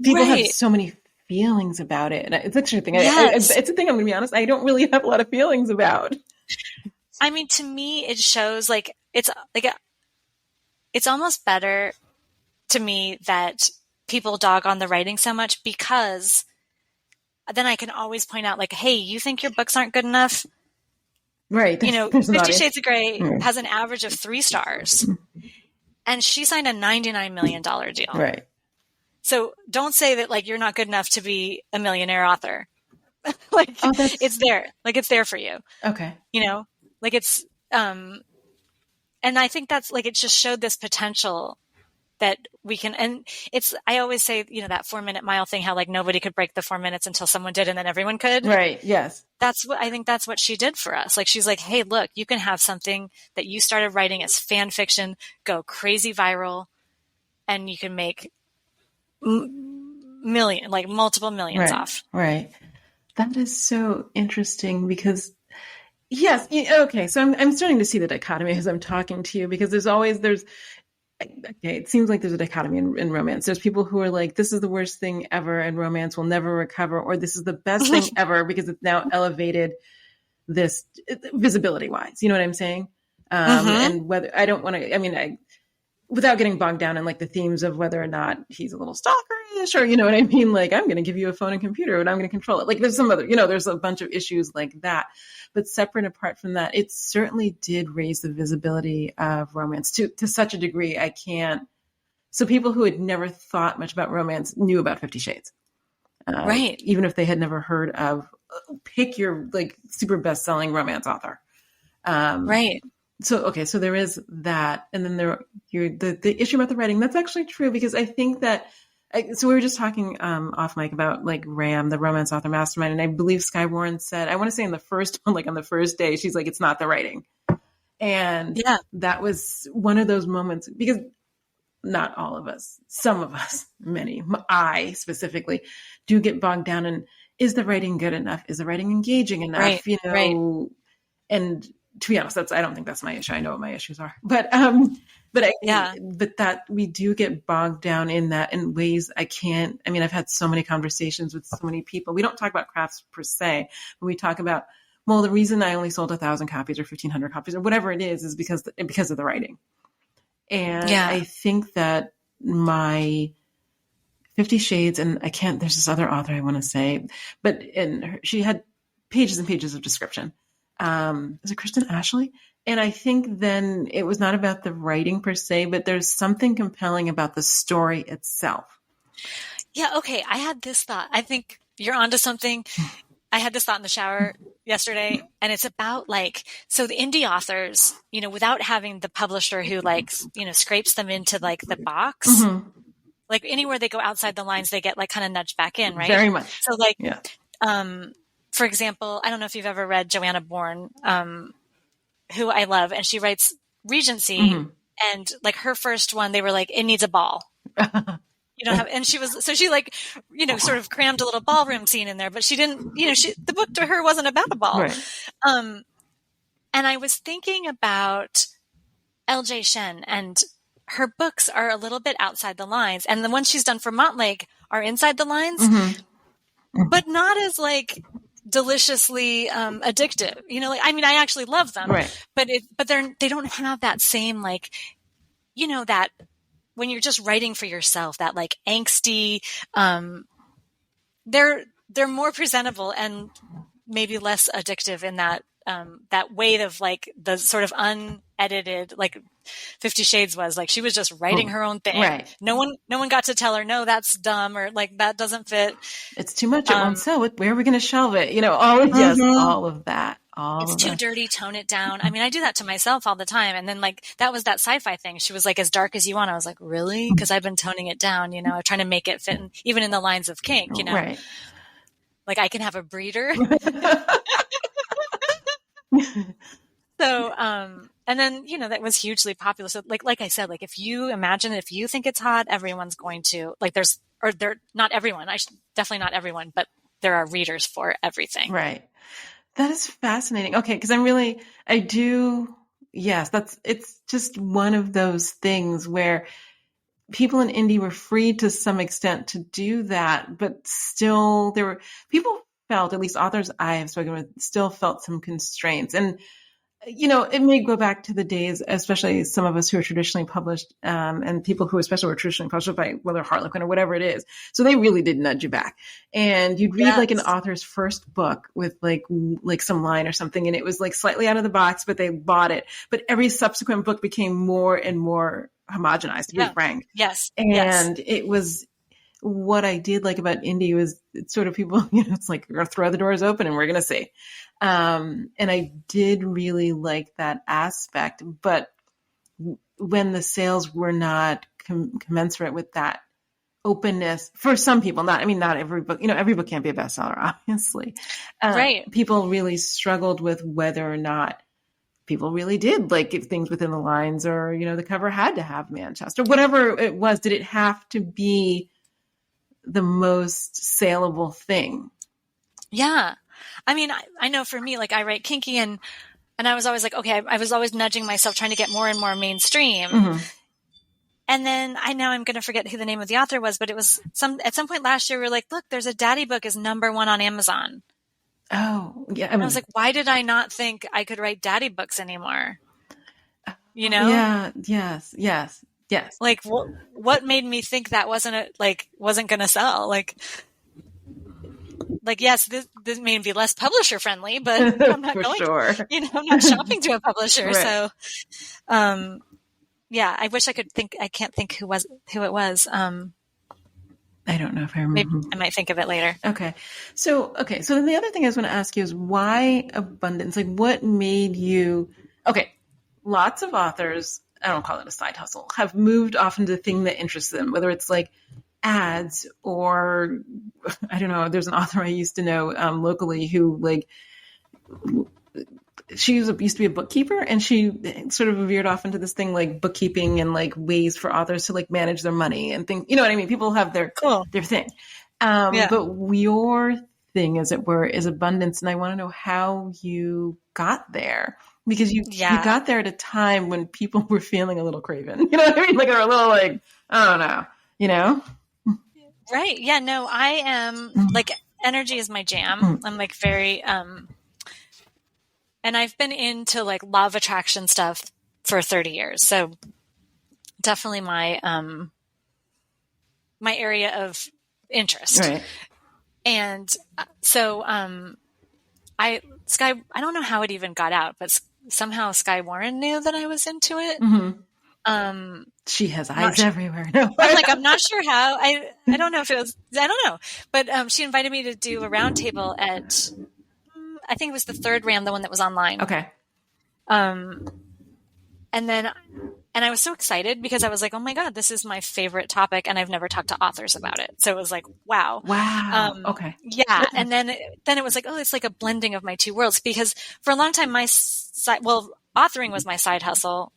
People have so many feelings about it. And it's actually a thing. It's a thing, I'm going to be honest, I don't really have a lot of feelings about. I mean, to me, it shows like, it's almost better to me that people dog on the writing so much, because then I can always point out like, hey, you think your books aren't good enough? Right. 50 Shades of Grey has an average of 3 stars, and she signed a $99 million deal. Right. So don't say that like you're not good enough to be a millionaire author. Like it's there. Like it's there for you. Okay. Like it's, and I think that's like, it just showed this potential that we can, and I always say, that 4-minute mile thing, how like nobody could break the 4 minutes until someone did and then everyone could. Right. Yes. I think that's what she did for us. Like, she's like, hey, look, you can have something that you started writing as fan fiction, go crazy viral, and you can make multiple millions off. Right. That is so interesting because yes. Okay. So I'm starting to see the dichotomy as I'm talking to you, because it seems like there's a dichotomy in romance. There's people who are like, this is the worst thing ever and romance will never recover, or this is the best thing ever because it's now elevated this visibility wise. You know what I'm saying? And whether I don't want to, without getting bogged down in like the themes of whether or not he's a little stalkerish, or, you know what I mean? Like, I'm going to give you a phone and computer and I'm going to control it. Like, there's some other, there's a bunch of issues like that. But separate and apart from that, it certainly did raise the visibility of romance to such a degree. So people who had never thought much about romance knew about 50 Shades. Right. Even if they had never heard of, pick your like super best-selling romance author. Right. So there is that. And then the issue about the writing, that's actually true, because I think that, so we were just talking off mic about like RAM, the romance author mastermind. And I believe Skye Warren said, I want to say on the first day, she's like, it's not the writing. And that was one of those moments, because not all of us, some of us, many, I specifically, do get bogged down in, is the writing good enough? Is the writing engaging enough? Right. And to be honest, I don't think that's my issue. I know what my issues are, but that we do get bogged down in that in ways I've had so many conversations with so many people. We don't talk about crafts per se, but we talk about, well, the reason I only sold 1,000 copies or 1,500 copies or whatever it is because of the writing. And I think that my 50 Shades, and there's this other author I want to say, but she had pages and pages of description. Is it Kristen Ashley? And I think then it was not about the writing per se, but there's something compelling about the story itself. Yeah. Okay. I had this thought. I think you're onto something. I had this thought in the shower yesterday, and it's about so the indie authors, without having the publisher who scrapes them into the box, like anywhere they go outside the lines, they get kind of nudged back in, right? Very much. So for example, I don't know if you've ever read Joanna Bourne, who I love, and she writes Regency, and her first one, they were like, it needs a ball. You don't have, and she sort of crammed a little ballroom scene in there, but she didn't, the book to her wasn't about a ball. Right. And I was thinking about L.J. Shen, and her books are a little bit outside the lines, and the ones she's done for Montlake are inside the lines, but not as deliciously addictive. I actually love them, right. but they don't have that same that when you're just writing for yourself, that angsty, they're more presentable and maybe less addictive in that way of the sort of unedited, 50 Shades was she was just writing her own thing. Right. No one got to tell her, no, that's dumb, or that doesn't fit. It's too much. It won't sell. Where are we going to shelve it? All of that. It's too dirty. Tone it down. I do that to myself all the time. And then that was that sci-fi thing. She was as dark as you want. I was like, really? Because I've been toning it down, trying to make it fit even in the lines of kink, Right. I can have a breeder. So, and then, that was hugely popular. So like I said, if you think it's hot, everyone's going to they're not everyone, definitely not everyone, but there are readers for everything. Right. That is fascinating. Okay. Cause it's just one of those things where people in indie were free to some extent to do that, but still people felt, at least authors I have spoken with, still felt some constraints. And, it may go back to the days, especially some of us who are traditionally published, and people who especially were traditionally published by whether Harlequin or whatever it is. So they really did nudge you back. And you'd read an author's first book with some line or something, and it was slightly out of the box, but they bought it. But every subsequent book became more and more homogenized, to be frank. Yes. And it was, what I did like about indie was it's sort of people, it's we're going to throw the doors open and we're going to see. And I did really like that aspect, but when the sales were not commensurate with that openness for some people. Not every book, every book can't be a bestseller, obviously. Right. People really struggled with whether or not people really did like if things within the lines, or, the cover had to have Manchester, whatever it was. Did it have to be the most saleable thing? Yeah. I mean, I know for me, like I write kinky and I was always like, okay, I was always nudging myself trying to get more and more mainstream. Mm-hmm. And then I'm going to forget who the name of the author was, but it was at some point last year, we were like, look, there's a daddy book is #1 on Amazon. Oh, yeah. I was like, why did I not think I could write daddy books anymore? Yeah. Yes. Like what made me think that wasn't going to sell? Like, yes, this may be less publisher friendly, but I'm not going, sure. I'm not shopping to a publisher. Right. So, yeah, I wish I could think. I can't think who it was. I don't know if I remember. Maybe I might think of it later. Okay. So then the other thing I was going to ask you is why abundance? Like, what made you? Okay, lots of authors, I don't call it a side hustle, have moved off into the thing that interests them, whether it's like ads or I don't know. There's an author I used to know locally who she used to be a bookkeeper, and she sort of veered off into this thing like bookkeeping and like ways for authors to like manage their money and things. You know what I mean? People have their thing. But your thing, as it were, is abundance. And I want to know how you got there, because you got there at a time when people were feeling a little craven. You know what I mean? Like they're a little like, I don't know, Right. Yeah, no, I am like energy is my jam. I'm like very, and I've been into like law of attraction stuff for 30 years. So definitely my area of interest. Right. And so I don't know how it even got out, but somehow Sky Warren knew that I was into it. Mm-hmm. She has eyes everywhere. No. I'm like, I'm not sure how. I don't know if it was, I don't know. But she invited me to do a roundtable at, I think it was the third RAM, the one that was online. Okay. And I was so excited because I was like, oh my God, this is my favorite topic. And I've never talked to authors about it. So it was like, wow. Wow. Okay. Yeah. And then it was like, oh, it's like a blending of my two worlds, because for a long time, authoring was my side hustle,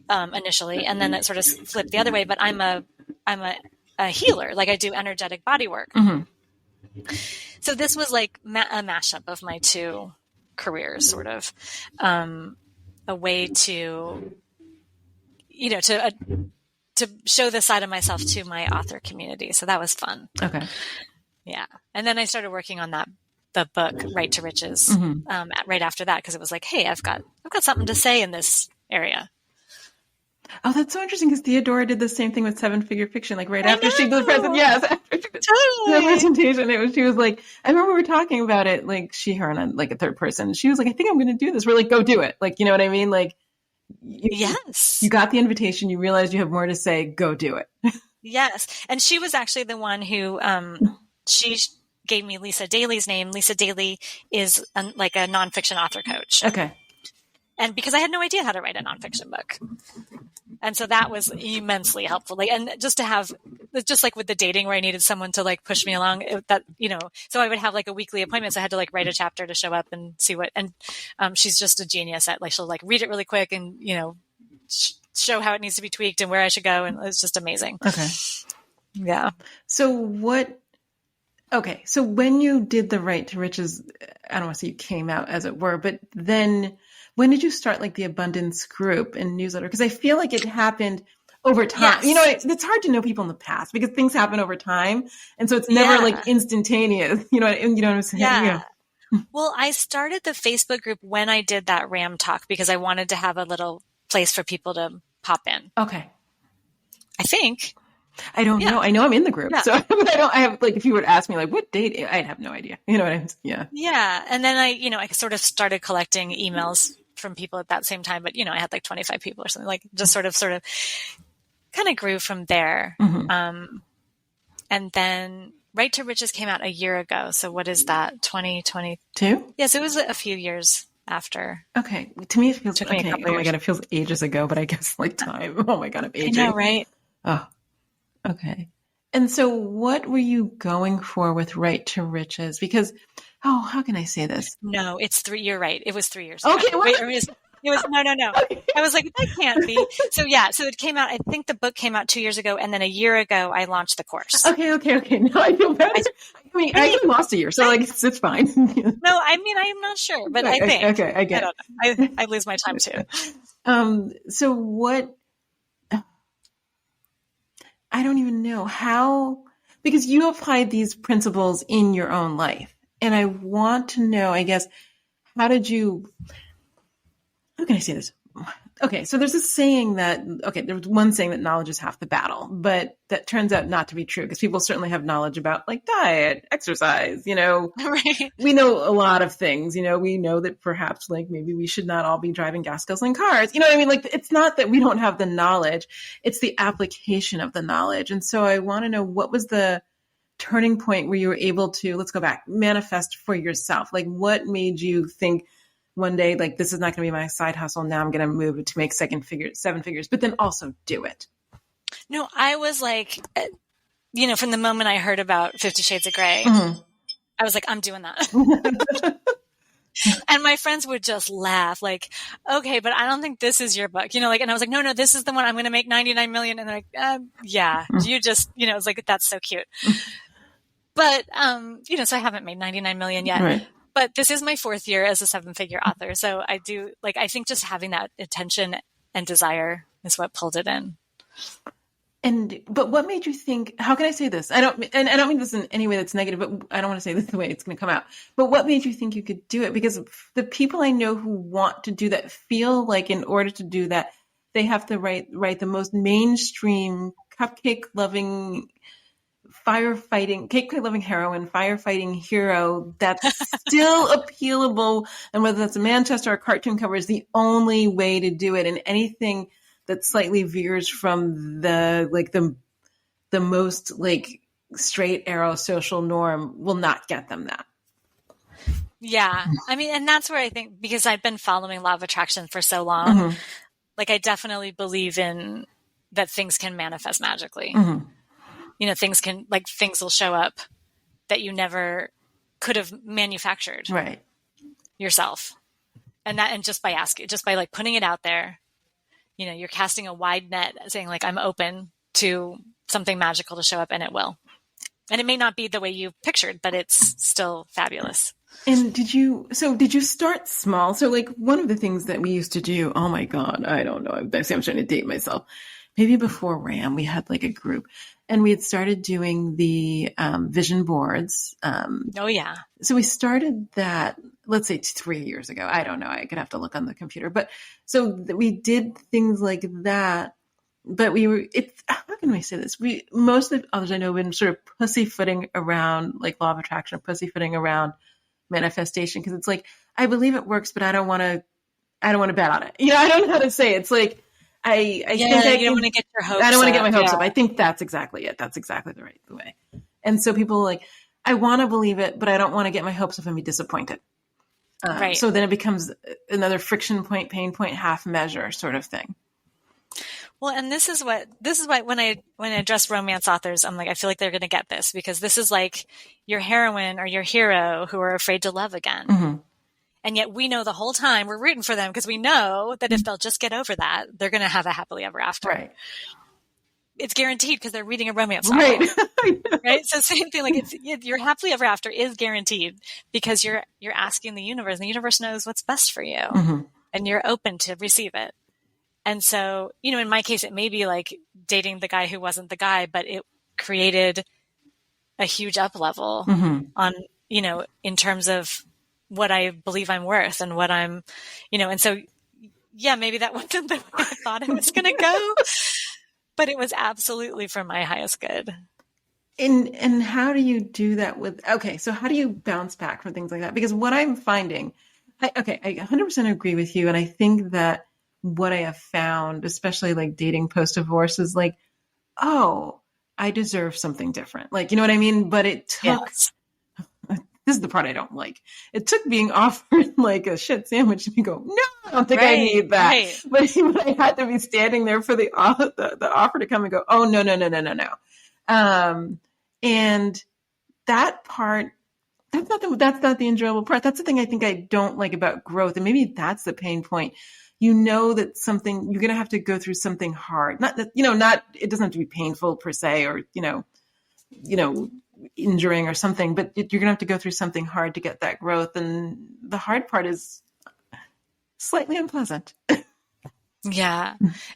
initially. And then it sort of flipped the other way, but I'm a healer. Like I do energetic body work. Mm-hmm. So this was like a mashup of my two careers, sort of, a way to, to show the side of myself to my author community. So that was fun. Okay. Yeah. And then I started working on the book, Right to Riches, right after that. 'Cause it was like, hey, I've got something to say in this area. Oh, that's so interesting, because Theodora did the same thing with Seven Figure Fiction, like right after she did the present. Yes, after she did the presentation, she was like, I remember we were talking about it, like her and I, like a third person. She was like, I think I'm going to do this. We're like, go do it. Like, you know what I mean? Like, yes, you got the invitation. You realized you have more to say. Go do it. Yes, and she was actually the one who she gave me Lisa Daly's name. Lisa Daly is like a nonfiction author coach. Okay. And because I had no idea how to write a nonfiction book. And so that was immensely helpful. Like, and just to have, just like with the dating where I needed someone to like push me along, so I would have like a weekly appointment. So I had to like write a chapter to show up and see and she's just a genius at like, she'll like read it really quick and, show how it needs to be tweaked and where I should go. And it's just amazing. Okay. Yeah. So when you did the Right to Riches, I don't want to say you came out, as it were, but then when did you start like the abundance group and newsletter? Because I feel like it happened over time. Yes. It's hard to know people in the past because things happen over time. And so it's never like instantaneous, you know what I'm saying? Yeah. Well, I started the Facebook group when I did that RAM talk because I wanted to have a little place for people to pop in. Okay. I think. I don't know. I know I'm in the group. Yeah. So I have like, if you were to ask me like what date, I'd have no idea. You know what I'm saying? Yeah. Yeah. And then I sort of started collecting emails from people at that same time, but I had like 25 people or something, like just sort of kind of grew from there. Mm-hmm. And then Right to Riches came out a year ago. So what is that? 2022? Yes. It was a few years after. Okay. To me, it feels, okay. Oh my God, it feels ages ago, but I guess like time. Oh my God, I'm aging. I know, right? Oh, okay. And so what were you going for with Right to Riches? Because, oh, how can I say this? No, it's you're right. It was 3 years ago. Okay, Wait, what? it was no. Okay. I was like, that can't be. So yeah, so it came out, I think the book came out 2 years ago, and then a year ago I launched the course. Okay. Now I feel better. I, I mean, I I mean, even lost a year, so like it's fine. no, I mean, I'm not sure, but I think. Okay, I get I don't it. know. I lose my time too. So what, I don't even know how, because you applied these principles in your own life. And I want to know, I guess, how did you, how can I say this? Okay, so there's this saying that, okay, there's one saying that knowledge is half the battle, but that turns out not to be true because people certainly have knowledge about like diet, exercise, Right. we know a lot of things, we know that perhaps like maybe we should not all be driving gas guzzling cars. You know what I mean? Like it's not that we don't have the knowledge, it's the application of the knowledge. And so I want to know, what was the turning point where you were able to, let's go back, manifest for yourself? Like what made you think one day, like, this is not going to be my side hustle. Now I'm going to move to make seven figures, but then also do it? No, I was like, from the moment I heard about 50 Shades of Grey, I was like, I'm doing that. And my friends would just laugh like, okay, but I don't think this is your book, and I was like, no, this is the one I'm going to make 99 million. And they're like, yeah, you just, it's like, that's so cute. But, so I haven't made 99 million yet. Right. But this is my 4th year as a 7-figure author. So I do, I think just having that attention and desire is what pulled it in. But what made you think, how can I say this? I don't mean this in any way that's negative, but I don't want to say this the way it's going to come out. But what made you think you could do it? Because the people I know who want to do that feel like in order to do that, they have to write the most mainstream, cake loving heroine, firefighting hero that's still appealable. And whether that's a Manchester or cartoon cover is the only way to do it. And anything that slightly veers from the most like straight arrow social norm will not get them that. Yeah. I mean, and that's where I think, because I've been following law of attraction for so long, like I definitely believe in that things can manifest magically. Things will show up that you never could have manufactured yourself. And just by asking, just by like putting it out there, you're casting a wide net saying like, I'm open to something magical to show up, and it will. And it may not be the way you pictured, but it's still fabulous. And did you start small? So like one of the things that we used to do, oh my God, I don't know. I'm trying to date myself. Maybe before RAM, we had like a group, and we had started doing the vision boards. Oh yeah. So we started that, let's say 3 years ago. I don't know. I could have to look on the computer, but so we did things like that. But how can we say this? Most of the others I know have been sort of pussyfooting around like law of attraction, or pussyfooting around manifestation. Cause it's like, I believe it works, but I don't want to bet on it. I don't know how to say it. It's like, I think you don't want to get your hopes up. I don't want to get my hopes up. I think that's exactly it. That's exactly the right way. And so people are like, I want to believe it, but I don't want to get my hopes up and be disappointed. Right. So then it becomes another friction point, pain point, half measure sort of thing. Well, and this is why when I address romance authors, I'm like, I feel like they're going to get this, because this is like your heroine or your hero who are afraid to love again. And yet we know the whole time we're rooting for them, because we know that if they'll just get over that, they're going to have a happily ever after. Right. It's guaranteed because they're reading a romance novel. Right. Right. So same thing, like your happily ever after is guaranteed because you're asking the universe, and the universe knows what's best for you, and you're open to receive it. And so, in my case, it may be like dating the guy who wasn't the guy, but it created a huge up level on, in terms of what I believe I'm worth and what I'm, and so, yeah, maybe that wasn't the way I thought it was going to go, but it was absolutely for my highest good. And how do you do that so how do you bounce back from things like that? Because what I'm finding, I 100% agree with you. And I think that what I have found, especially like dating post-divorce, is like, oh, I deserve something different. Like, you know what I mean? But it took this is the part I don't like. It took being offered like a shit sandwich and you go, no, I don't think I need that. Right. But I had to be standing there for the offer to come and go, oh, no, no, no, no, no, no. And that part, that's not the enjoyable part. That's the thing I think I don't like about growth. And maybe that's the pain point. You know that something, you're going to have to go through something hard. Not that, it doesn't have to be painful per se, or, injuring or something, but you're going to have to go through something hard to get that growth. And the hard part is slightly unpleasant. Yeah.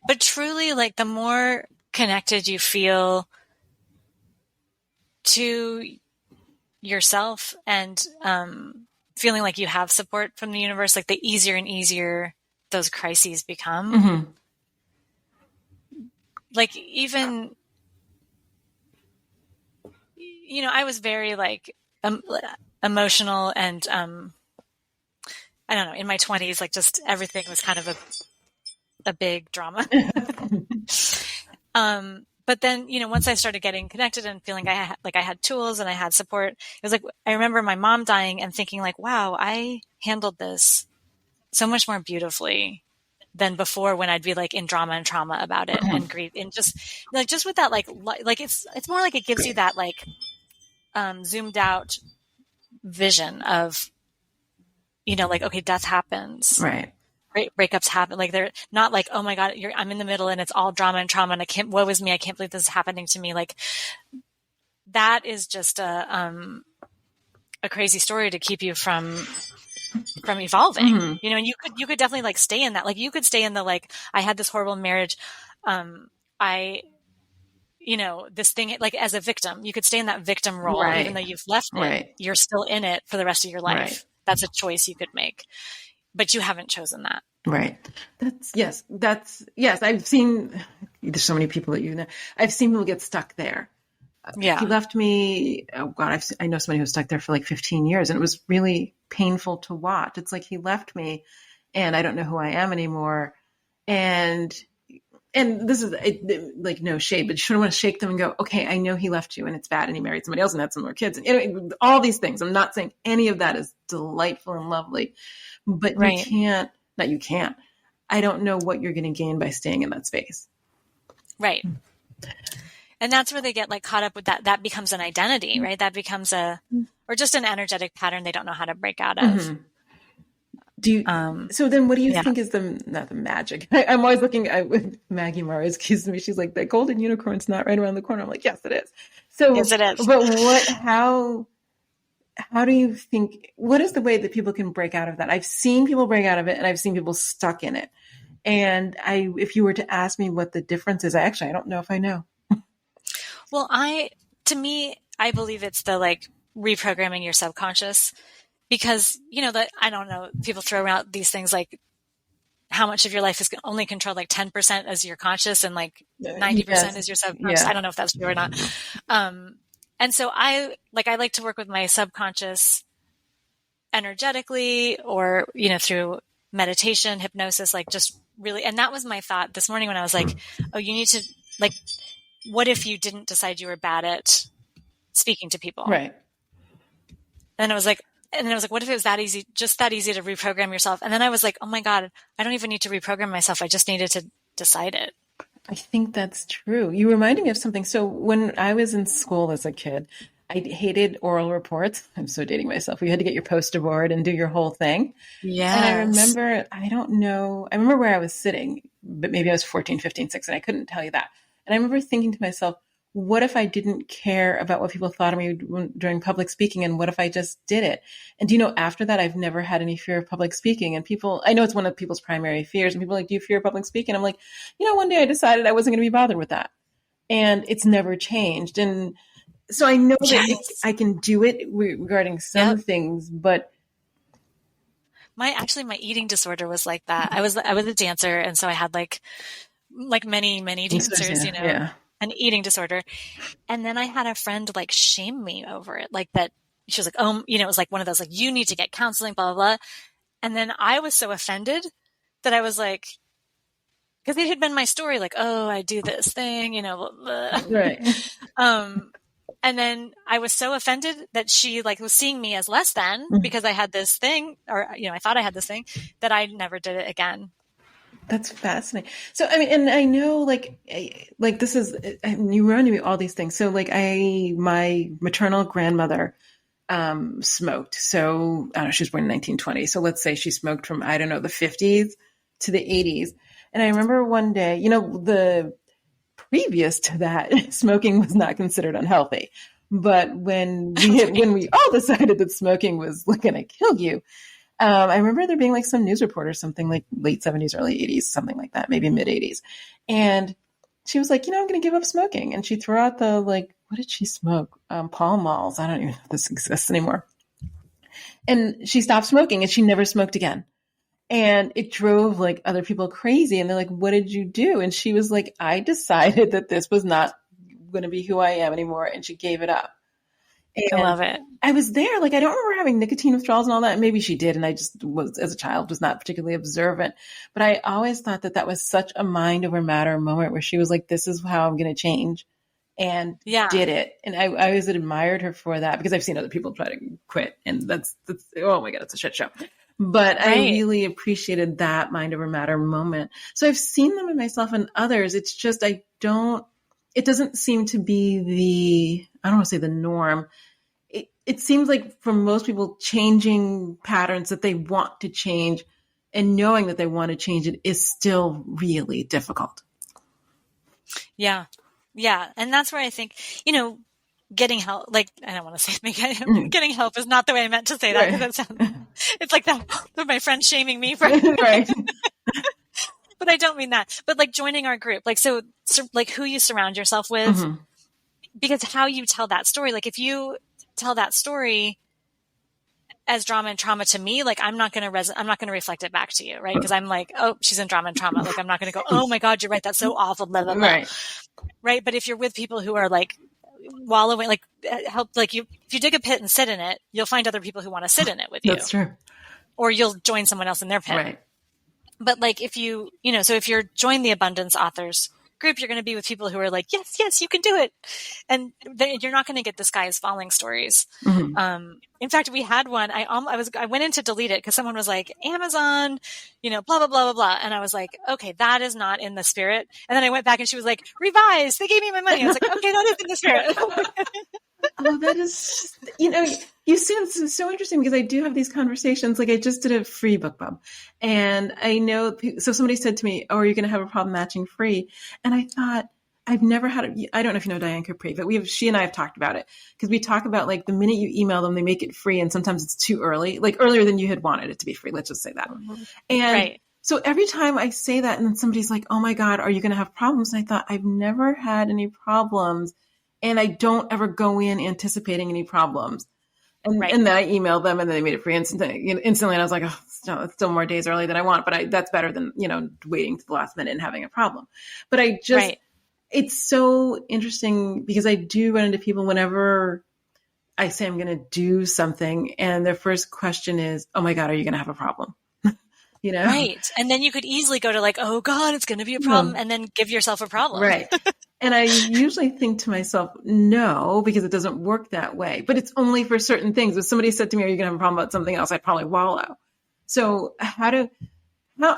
But truly, like, the more connected you feel to yourself and feeling like you have support from the universe, like, the easier and easier those crises become. Mm-hmm. Like, even, I was very like emotional and I don't know, in my 20s, like, just everything was kind of a big drama. But then, once I started getting connected and feeling I had tools and I had support, it was like, I remember my mom dying and thinking like, wow, I handled this so much more beautifully than before, when I'd be like in drama and trauma about it and grief, and just with that, like it's more like it gives you that like zoomed out vision of, like, okay, death happens. Right. Breakups happen. Like, they're not like, oh my God, I'm in the middle and it's all drama and trauma and woe is me. I can't believe this is happening to me. Like, that is just a crazy story to keep you from evolving, Mm-hmm. and you could definitely like stay in that. Like, you could stay in the, like, I had this horrible marriage. This thing, like, as a victim, you could stay in that victim role, Right. even though you've left it, Right. You're still in it for the rest of your life. Right. That's a choice you could make, but you haven't chosen that. Right. Yes. I've seen, there's so many people that I've seen people get stuck there. Yeah. He left me, oh God, I know somebody who was stuck there for like 15 years and it was really painful to watch. It's like, he left me and I don't know who I am anymore. And this is like no shade, but you shouldn't want to shake them and go, okay, I know he left you and it's bad and he married somebody else and had some more kids. And anyway, all these things. I'm not saying any of that is delightful and lovely, but Right. you can't. I don't know what you're going to gain by staying in that space. Right. And that's where they get like caught up with that. That becomes an identity, right? That becomes or just an energetic pattern they don't know how to break out of. Mm-hmm. Do you, so then what do you think is not the magic? I'm always looking at Maggie Murray, excuse me. She's like, the golden unicorn's not right around the corner. I'm like, yes, it is. So, yes, it is. But how do you think, what is the way that people can break out of that? I've seen people break out of it and I've seen people stuck in it. And if you were to ask me what the difference is, I don't know if I know. Well, to me, I believe it's the like reprogramming your subconscious, because, that, I don't know, people throw around these things like how much of your life is only controlled like 10% as your conscious and like 90% is your subconscious. Yeah. I don't know if that's true or not. And so I like to work with my subconscious energetically or, through meditation, hypnosis, like just really, and that was my thought this morning when I was like, oh, you need to, like, what if you didn't decide you were bad at speaking to people? Right. And I was like, what if it was that easy, just that easy to reprogram yourself? And then I was like, oh my God, I don't even need to reprogram myself. I just needed to decide it. I think that's true. You reminded me of something. So when I was in school as a kid, I hated oral reports. I'm so dating myself. You had to get your poster board and do your whole thing. Yeah. And I remember where I was sitting, but maybe I was 14, 15, 16. I couldn't tell you that. And I remember thinking to myself, what if I didn't care about what people thought of me during public speaking? And what if I just did it? And after that, I've never had any fear of public speaking. And I know it's one of people's primary fears. And people are like, do you fear public speaking? I'm like, one day I decided I wasn't going to be bothered with that. And it's never changed. And so I know that I can do it regarding some things, but my eating disorder was like that. I was a dancer. And so I had like many, many dancers, an eating disorder. And then I had a friend like shame me over it. Like that she was like, oh, it was like one of those, like, you need to get counseling, blah, blah, blah. And then I was so offended that I was like, because it had been my story, like, oh, I do this thing, blah, blah. Right. And then I was so offended that she like was seeing me as less than because I had this thing, or, I thought I had this thing, that I never did it again. That's fascinating. So, I mean, and I know like this is, you reminded me of all these things. So like my maternal grandmother, smoked. So I don't know, she was born in 1920. So let's say she smoked from, I don't know, the 50s to the 80s. And I remember one day, the previous to that, smoking was not considered unhealthy. But when we all decided that smoking was going to kill you, I remember there being like some news report or something like late 70s, early 80s, something like that, maybe mid 80s. And she was like, I'm going to give up smoking. And she threw out the like, what did she smoke? Pall Malls. I don't even know if this exists anymore. And she stopped smoking and she never smoked again. And it drove like other people crazy. And they're like, what did you do? And she was like, I decided that this was not going to be who I am anymore. And she gave it up. And I love it. I was there. Like, I don't remember having nicotine withdrawals and all that. Maybe she did. And I just was, as a child, was not particularly observant. But I always thought that was such a mind over matter moment where she was like, this is how I'm going to change. And did it. And I always admired her for that because I've seen other people try to quit. And that's oh my God, it's a shit show. But I really appreciated that mind over matter moment. So I've seen them in myself and others. It's just, it doesn't seem to be I don't want to say the norm. It seems like for most people, changing patterns that they want to change and knowing that they want to change it is still really difficult. Yeah. Yeah. And that's where I think, getting help, like, I don't want to say getting help is not the way I meant to say that. Right. It's like that my friend shaming me for right. But I don't mean that. But like joining our group, like, so like who you surround yourself with, because how you tell that story, like if you tell that story as drama and trauma to me, like I'm not going to reflect it back to you. Right. Because I'm like, oh, she's in drama and trauma. Like I'm not going to go, oh my God, you're right. That's so awful. Blah, blah, blah. Right. But if you're with people who are like wallowing, like help, like if you dig a pit and sit in it, you'll find other people who want to sit in it with you. That's true. Or you'll join someone else in their pit. Right. But like if so if you're join the abundance authors group, you're going to be with people who are like, yes, you can do it. And you're not going to get the sky is falling stories. In fact, we had one, I went in to delete it because someone was like, Amazon, blah, blah, blah, blah, blah. And I was like, okay, that is not in the spirit. And then I went back and she was like, revise, they gave me my money. I was like, okay, that is in the spirit. Oh, that is, you see, it's so interesting because I do have these conversations. Like I just did a free book club and I know, so somebody said to me, oh, are you going to have a problem matching free? And I thought, I've never had I don't know if you know Diane Capri, but she and I have talked about it because we talk about like the minute you email them, they make it free. And sometimes it's too early, like earlier than you had wanted it to be free. Let's just say that. And so every time I say that and then somebody's like, oh my God, are you going to have problems? And I thought I've never had any problems. And I don't ever go in anticipating any problems. And then I emailed them and then they made it free instantly. And I was like, oh, it's still more days early than I want. But that's better than, waiting to the last minute and having a problem. But I just, it's so interesting because I do run into people whenever I say I'm going to do something. And their first question is, oh my God, are you going to have a problem? Right. And then you could easily go to like, oh God, it's going to be a problem. And then give yourself a problem. Right. And I usually think to myself, no, because it doesn't work that way. But it's only for certain things. If somebody said to me, are you going to have a problem about something else? I'd probably wallow. So let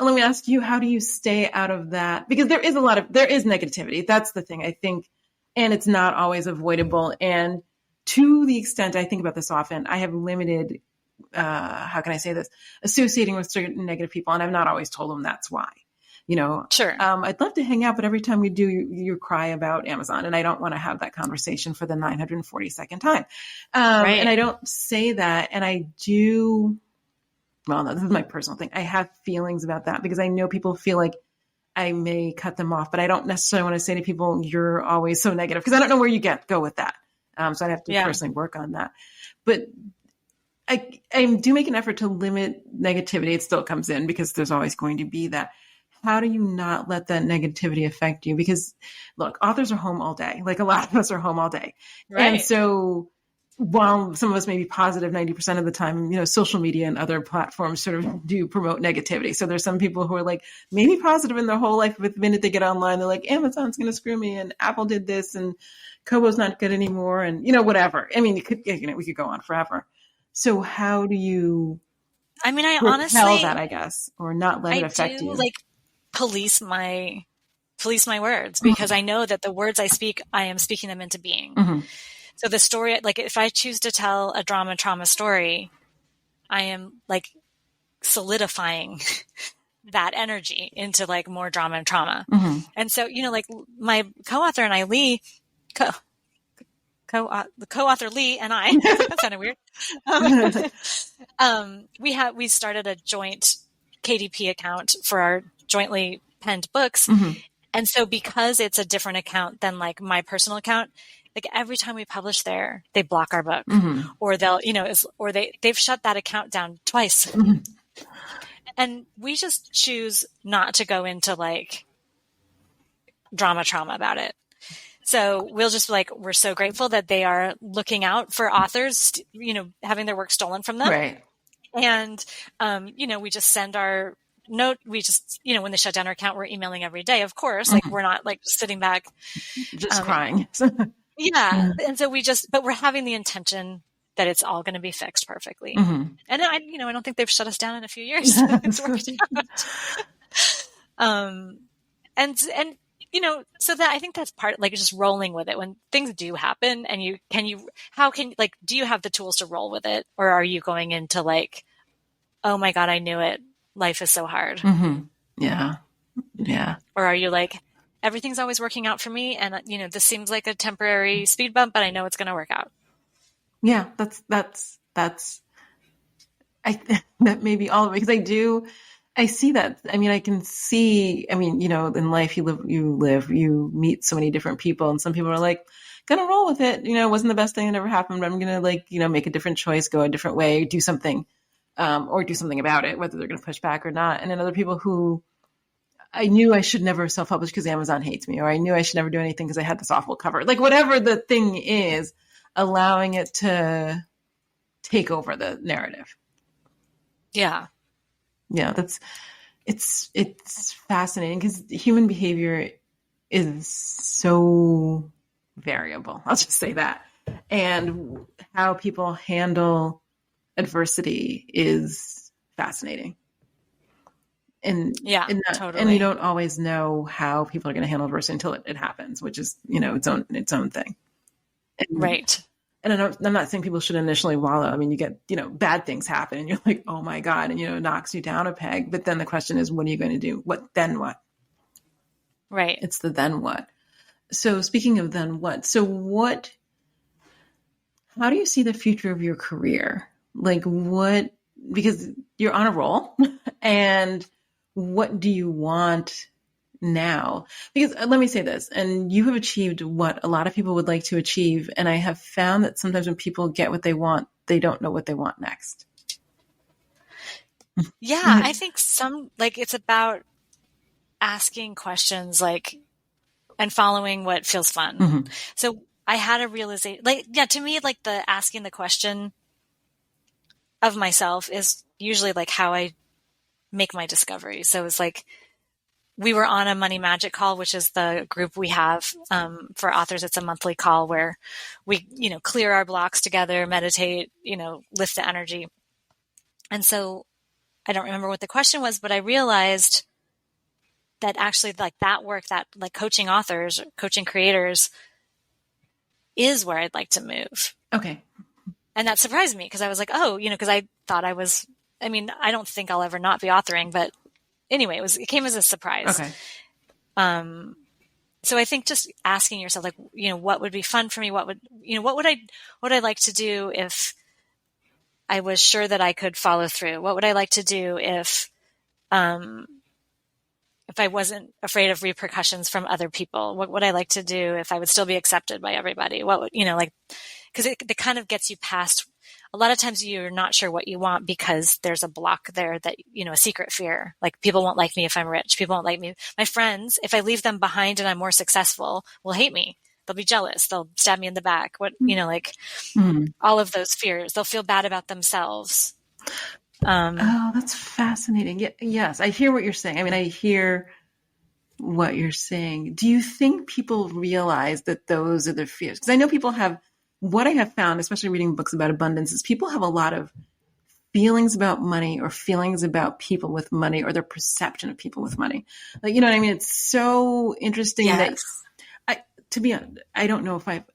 me ask you, how do you stay out of that? Because there is negativity. That's the thing, I think. And it's not always avoidable. And to the extent I think about this often, I have limited, how can I say this? Associating with certain negative people. And I've not always told them that's why. Sure. I'd love to hang out, but every time we do, you cry about Amazon and I don't want to have that conversation for the 942nd time. And I don't say that. And I do, well, no, this is my personal thing. I have feelings about that because I know people feel like I may cut them off, but I don't necessarily want to say to people, you're always so negative because I don't know where you go with that. So I'd have to personally work on that. But I do make an effort to limit negativity. It still comes in because there's always going to be that. How do you not let that negativity affect you? Because look, authors are home all day. Like a lot of us are home all day. Right. And so while some of us may be positive 90% of the time, social media and other platforms sort of do promote negativity. So there's some people who are like maybe positive in their whole life, but the minute they get online, they're like, Amazon's going to screw me and Apple did this and Kobo's not good anymore, and whatever. I mean, we could go on forever. So how do you I mean, I repel honestly, that, I guess, or not let it I affect do you? like police my words, because I know that the words I speak, I am speaking them into being. Mm-hmm. So the story, like if I choose to tell a drama trauma story, I am like solidifying that energy into like more drama and trauma. Mm-hmm. And so, like my co-author and I, Lee, the co-author Lee and I, that sounded weird. We started a joint KDP account for our jointly penned books. Mm-hmm. And so because it's a different account than like my personal account, like every time we publish there, they block our book, Mm-hmm. or they'll, or they've shut that account down twice. Mm-hmm. And we just choose not to go into like drama trauma about it. So we'll just like, we're so grateful that they are looking out for authors, having their work stolen from them. Right. And, we just send our note. We just, when they shut down our account, we're emailing every day, of course. Like we're not like sitting back. Just crying. Yeah. And so but we're having the intention that it's all going to be fixed perfectly. Mm-hmm. And I don't think they've shut us down in a few years. It's worked out. And so that I think that's part, like just rolling with it when things do happen. And do you have the tools to roll with it? Or are you going into like, oh my God, I knew it. Life is so hard. Mm-hmm. Yeah. Yeah. Or are you like, everything's always working out for me. And this seems like a temporary speed bump, but I know it's going to work out. Yeah. That may be all of it, because I see that. I mean, I can see, in life you meet so many different people, and some people are like, gonna roll with it. It wasn't the best thing that ever happened, but I'm gonna make a different choice, go a different way, do something, or do something about it, whether they're gonna push back or not. And then other people who I knew I should never self-publish because Amazon hates me, or I knew I should never do anything because I had this awful cover. Like whatever the thing is, allowing it to take over the narrative. Yeah. Yeah, it's fascinating because human behavior is so variable. I'll just say that. And how people handle adversity is fascinating. And totally. And you don't always know how people are going to handle adversity until it happens, which is, its own thing. And, right. And I'm not saying people should initially wallow. I mean, you get, bad things happen and you're like, oh my God, and, it knocks you down a peg. But then the question is, what are you going to do? Then what? Right. It's the then what. So speaking of then what, how do you see the future of your career? Like because you're on a roll and what do you want now? Because let me say this, and you have achieved what a lot of people would like to achieve. And I have found that sometimes when people get what they want, they don't know what they want next. Yeah. I think it's about asking questions and following what feels fun. Mm-hmm. So I had a realization, to me, the asking the question of myself is usually how I make my discovery. So it's we were on a Money Magic call, which is the group we have for authors. It's a monthly call where we, clear our blocks together, meditate, lift the energy. And so I don't remember what the question was, but I realized that actually that work, that coaching authors, coaching creators is where I'd like to move. Okay. And that surprised me because I was like, oh, because I thought I don't think I'll ever not be authoring, but anyway, it came as a surprise. Okay. So I think just asking yourself, what would be fun for me? What would I like to do if I was sure that I could follow through? What would I like to do if I wasn't afraid of repercussions from other people? What would I like to do if I would still be accepted by everybody? What would, because it kind of gets you past. A lot of times you're not sure what you want because there's a block there that, a secret fear. People won't like me if I'm rich. People won't like me. My friends, if I leave them behind and I'm more successful, will hate me. They'll be jealous. They'll stab me in the back. All of those fears. They'll feel bad about themselves. Oh, that's fascinating. Yes, I hear what you're saying. I mean, I hear what you're saying. Do you think people realize that those are their fears? Because I know people have, what I have found, especially reading books about abundance, is people have a lot of feelings about money or feelings about people with money or their perception of people with money. Like, you know what I mean? It's so interesting that to be honest, I don't know if I've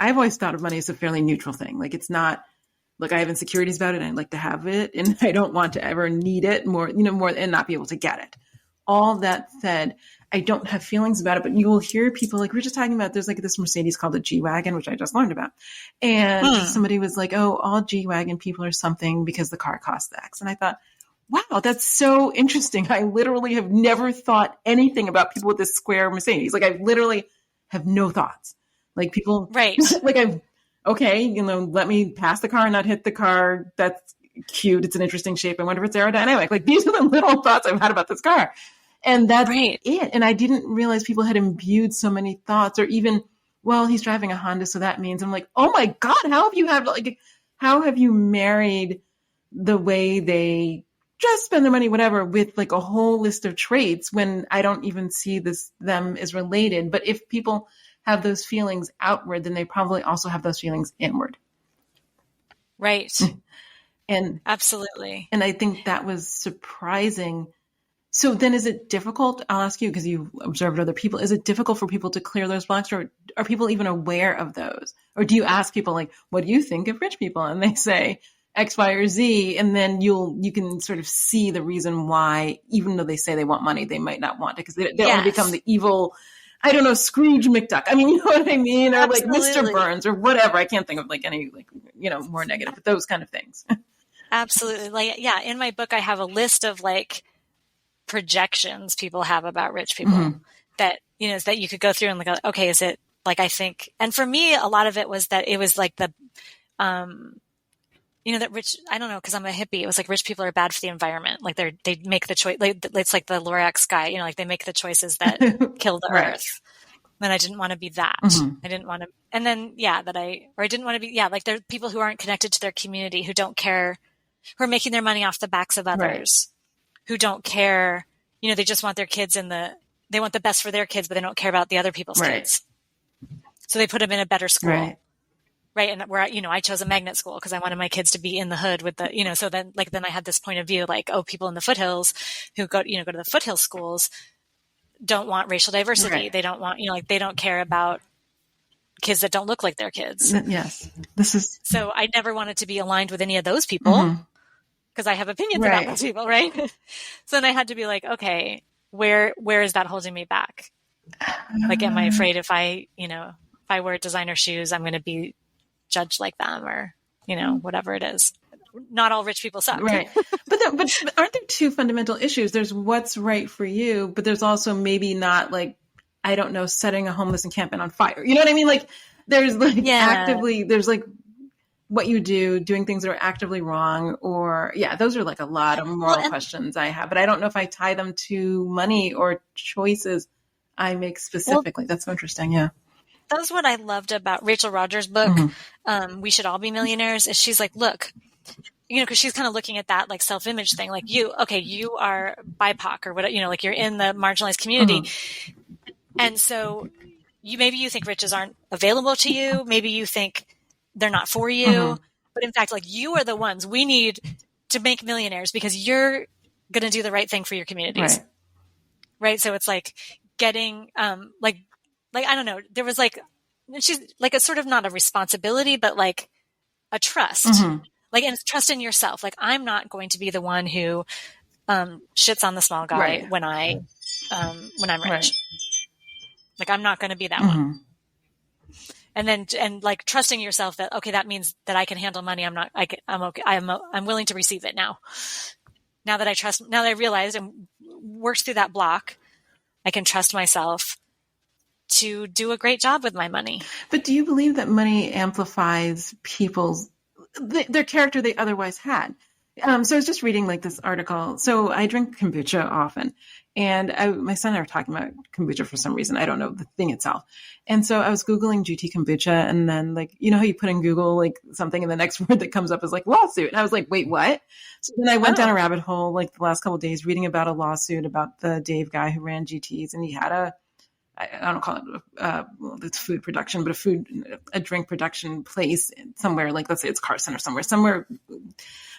always thought of money as a fairly neutral thing. Like it's not, like I have insecurities about it. And I'd like to have it and I don't want to ever need it more and not be able to get it. All that said, I don't have feelings about it, but you will hear people like we were just talking about, there's like this Mercedes called a G-Wagon, which I just learned about. And somebody was like, oh, all G-Wagon people are something because the car costs X. And I thought, wow, that's so interesting. I literally have never thought anything about people with this square Mercedes. Like I literally have no thoughts. Like people, right. like okay, let me pass the car and not hit the car. That's cute. It's an interesting shape. I wonder if it's aerodynamic. Like these are the little thoughts I've had about this car. And that's it. And I didn't realize people had imbued so many thoughts or even, well, he's driving a Honda. So that means I'm like, oh my God, how have you married the way they just spend their money, whatever, with like a whole list of traits when I don't even see them as related. But if people have those feelings outward, then they probably also have those feelings inward. Right. And absolutely. And I think that was surprising. So then is it difficult? I'll ask you because you observed other people. Is it difficult for people to clear those blocks or are people even aware of those? Or do you ask people like, what do you think of rich people? And they say X, Y, or Z. And then you can sort of see the reason why, even though they say they want money, they might not want it because they don't want to become the evil, I don't know, Scrooge McDuck. I mean, you know what I mean? Or absolutely. Like Mr. Burns or whatever. I can't think of like any, like, more negative, but those kind of things. Absolutely. Like, yeah. In my book, I have a list of like projections people have about rich people that, that you could go through and like, okay, is it like, I think, and for me, a lot of it was that it was like the, that rich, I don't know, cause I'm a hippie. It was like rich people are bad for the environment. Like they make the choice, like it's like the Lorax sky, like they make the choices that kill the earth. And I didn't want to be that. I didn't want to, and then, I didn't want to be, like there are people who aren't connected to their community, who don't care, who are making their money off the backs of others, who don't care, they just want their kids they want the best for their kids, but they don't care about the other people's kids. So they put them in a better school. Right. And where, I chose a magnet school because I wanted my kids to be in the hood with the, so then I had this point of view, like, oh, people in the foothills who go to the foothill schools don't want racial diversity. They don't want, they don't care about kids that don't look like their kids. Yes. So I never wanted to be aligned with any of those people because I have opinions about those people. Right. So then I had to be like, okay, where is that holding me back? Like, am I afraid if I wear designer shoes, I'm going to be judged like them or, whatever it is. Not all rich people suck. Right. But aren't there two fundamental issues? There's what's right for you, but there's also maybe not like, I don't know, setting a homeless encampment on fire. You know what I mean? Like there's like actively, there's like what you do, doing things that are actively wrong or those are like a lot of moral questions I have, but I don't know if I tie them to money or choices I make specifically. That's so interesting. Yeah. That's what I loved about Rachel Rogers' book, We Should All Be Millionaires, is she's like, look, because she's kind of looking at that like self-image thing, like you are BIPOC or whatever, like you're in the marginalized community. And so maybe you think riches aren't available to you. Maybe you think they're not for you, but in fact, like you are the ones we need to make millionaires because you're going to do the right thing for your communities. Right. So it's like getting, like, I don't know, there was like, she's like a sort of not a responsibility, but like a trust, like, and trust in yourself. Like, I'm not going to be the one who, shits on the small guy when I'm rich. Like, I'm not going to be that one. And like trusting yourself that, okay, that means that I can handle money. I'm okay. I'm willing to receive it now. Now that I realized and worked through that block, I can trust myself to do a great job with my money. But do you believe that money amplifies their character they otherwise had? So I was just reading like this article. So I drink kombucha often And my son and I were talking about kombucha for some reason. I don't know the thing itself. And so I was Googling GT kombucha, and then like, you know how you put in Google like something and the next word that comes up is like lawsuit. And I was like, wait, what? So then I went down a rabbit hole like the last couple of days reading about a lawsuit about the Dave guy who ran GTs, and he had I don't call it well, it's food production, but a drink production place somewhere, like let's say it's Carson or somewhere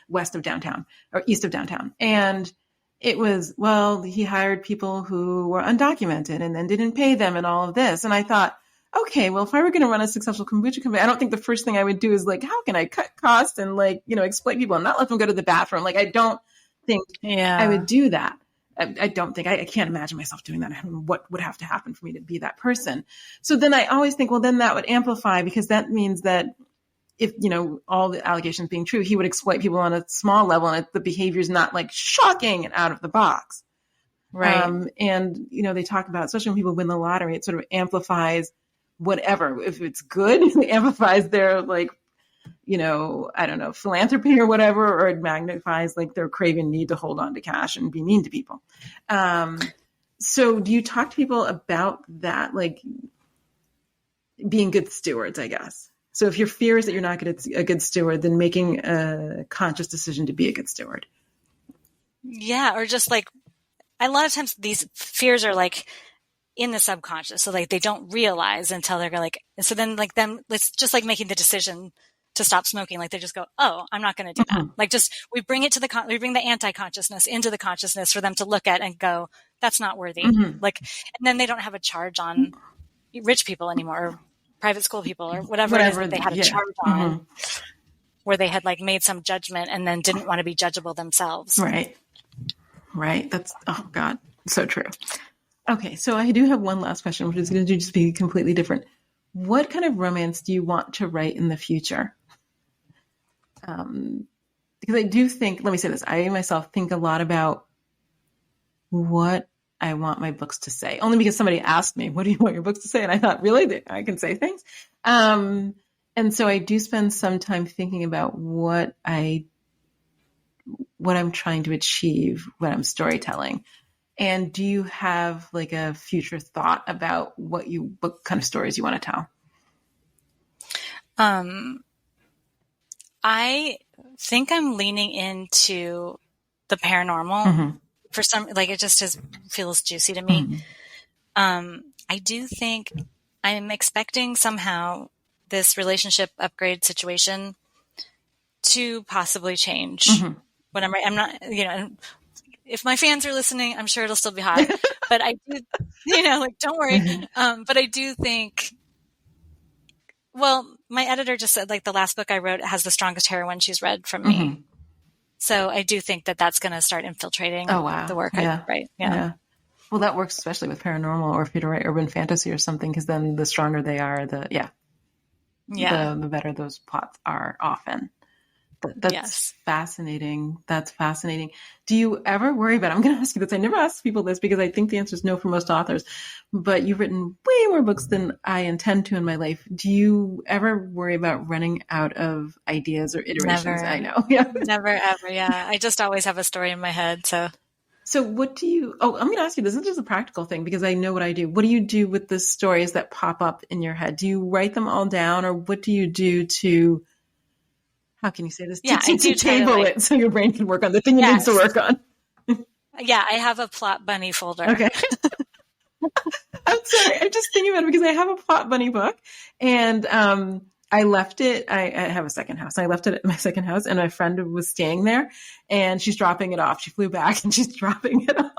west of downtown or east of downtown. And it was, well, he hired people who were undocumented and then didn't pay them and all of this. And I thought, okay, well, if I were going to run a successful kombucha company, I don't think the first thing I would do is like, how can I cut costs and like, you know, exploit people and not let them go to the bathroom? Like, I don't think I would do that. I don't think I can't imagine myself doing that. I don't know what would have to happen for me to be that person. So then I always think, well, then that would amplify, because that means that if, you know, all the allegations being true, he would exploit people on a small level, and the behavior is not like shocking and out of the box. Right. And, you know, they talk about, especially when people win the lottery, it sort of amplifies whatever. If it's good, it amplifies their like, you know, I don't know, philanthropy or whatever, or it magnifies like their craven need to hold on to cash and be mean to people. So do you talk to people about that, like being good stewards, I guess? So if your fear is that you're not a good steward, then making a conscious decision to be a good steward. Yeah. Or just like, a lot of times these fears are like in the subconscious. So like they don't realize until they're like, so then like it's just like making the decision to stop smoking. Like they just go, oh, I'm not going to do that. Like just, we bring the anti-consciousness into the consciousness for them to look at and go, that's not worthy. Like, and then they don't have a charge on rich people anymore, or private school people, or whatever it is that they had a charge on, where they had like made some judgment and then didn't want to be judgeable themselves. Right. That's, oh God, so true. Okay. So I do have one last question, which is going to just be completely different. What kind of romance do you want to write in the future? Because I do think, let me say this, I myself think a lot about what I want my books to say, only because somebody asked me, what do you want your books to say? And I thought, really, I can say things. And so I do spend some time thinking about what I'm trying to achieve when I'm storytelling. And do you have like a future thought about what kind of stories you want to tell? I think I'm leaning into the paranormal for some, like it just feels juicy to me. I do think I'm expecting somehow this relationship upgrade situation to possibly change when I'm not, you know, if my fans are listening, I'm sure it'll still be hot, but I do, you know, like, don't worry. But I do think, well, my editor just said like the last book I wrote has the strongest heroine she's read from me. So I do think that that's going to start infiltrating the work I write. Yeah. Well, that works especially with paranormal, or if you write urban fantasy or something, because then the stronger they are, the better those plots are often. That's fascinating. That's fascinating. Do you ever worry about, I'm going to ask you this, I never ask people this because I think the answer is no for most authors, but you've written way more books than I intend to in my life. Do you ever worry about running out of ideas or iterations? Never. I know. Yeah. Never, ever. Yeah. I just always have a story in my head. So what do you, I'm going to ask you, this is just a practical thing because I know what I do. What do you do with the stories that pop up in your head? Do you write them all down, or what do you do to, how can you say this? Yeah, I do table it so your brain can work on the thing it needs to work on. Yeah, I have a plot bunny folder. Okay. I'm sorry. I'm just thinking about it because I have a plot bunny book, and I left it. I have a second house. I left it at my second house, and my friend was staying there, and she's dropping it off. She flew back, and she's dropping it off.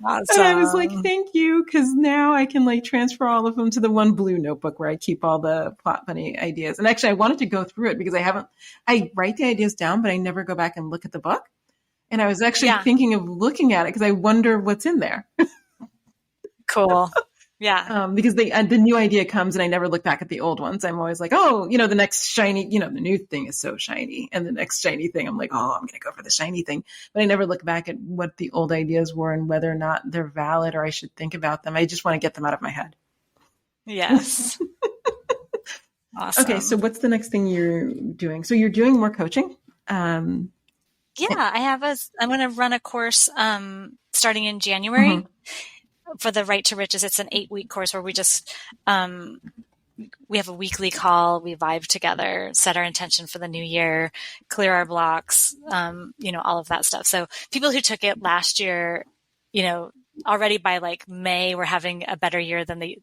Awesome. And I was like, thank you, because now I can like transfer all of them to the one blue notebook where I keep all the plot bunny ideas. And actually, I wanted to go through it because I write the ideas down, but I never go back and look at the book. And I was actually thinking of looking at it because I wonder what's in there. Cool. Yeah. Because the new idea comes and I never look back at the old ones. I'm always like, oh, you know, the next shiny, you know, the new thing is so shiny. And the next shiny thing, I'm like, oh, I'm going to go for the shiny thing. But I never look back at what the old ideas were and whether or not they're valid or I should think about them. I just want to get them out of my head. Yes. Awesome. Okay. So what's the next thing you're doing? So you're doing more coaching. Yeah, I'm going to run a course starting in January for the Right to Riches. It's an 8-week course where we just we have a weekly call, we vibe together, set our intention for the new year, clear our blocks, all of that stuff. So people who took it last year, already by like May, were having a better year than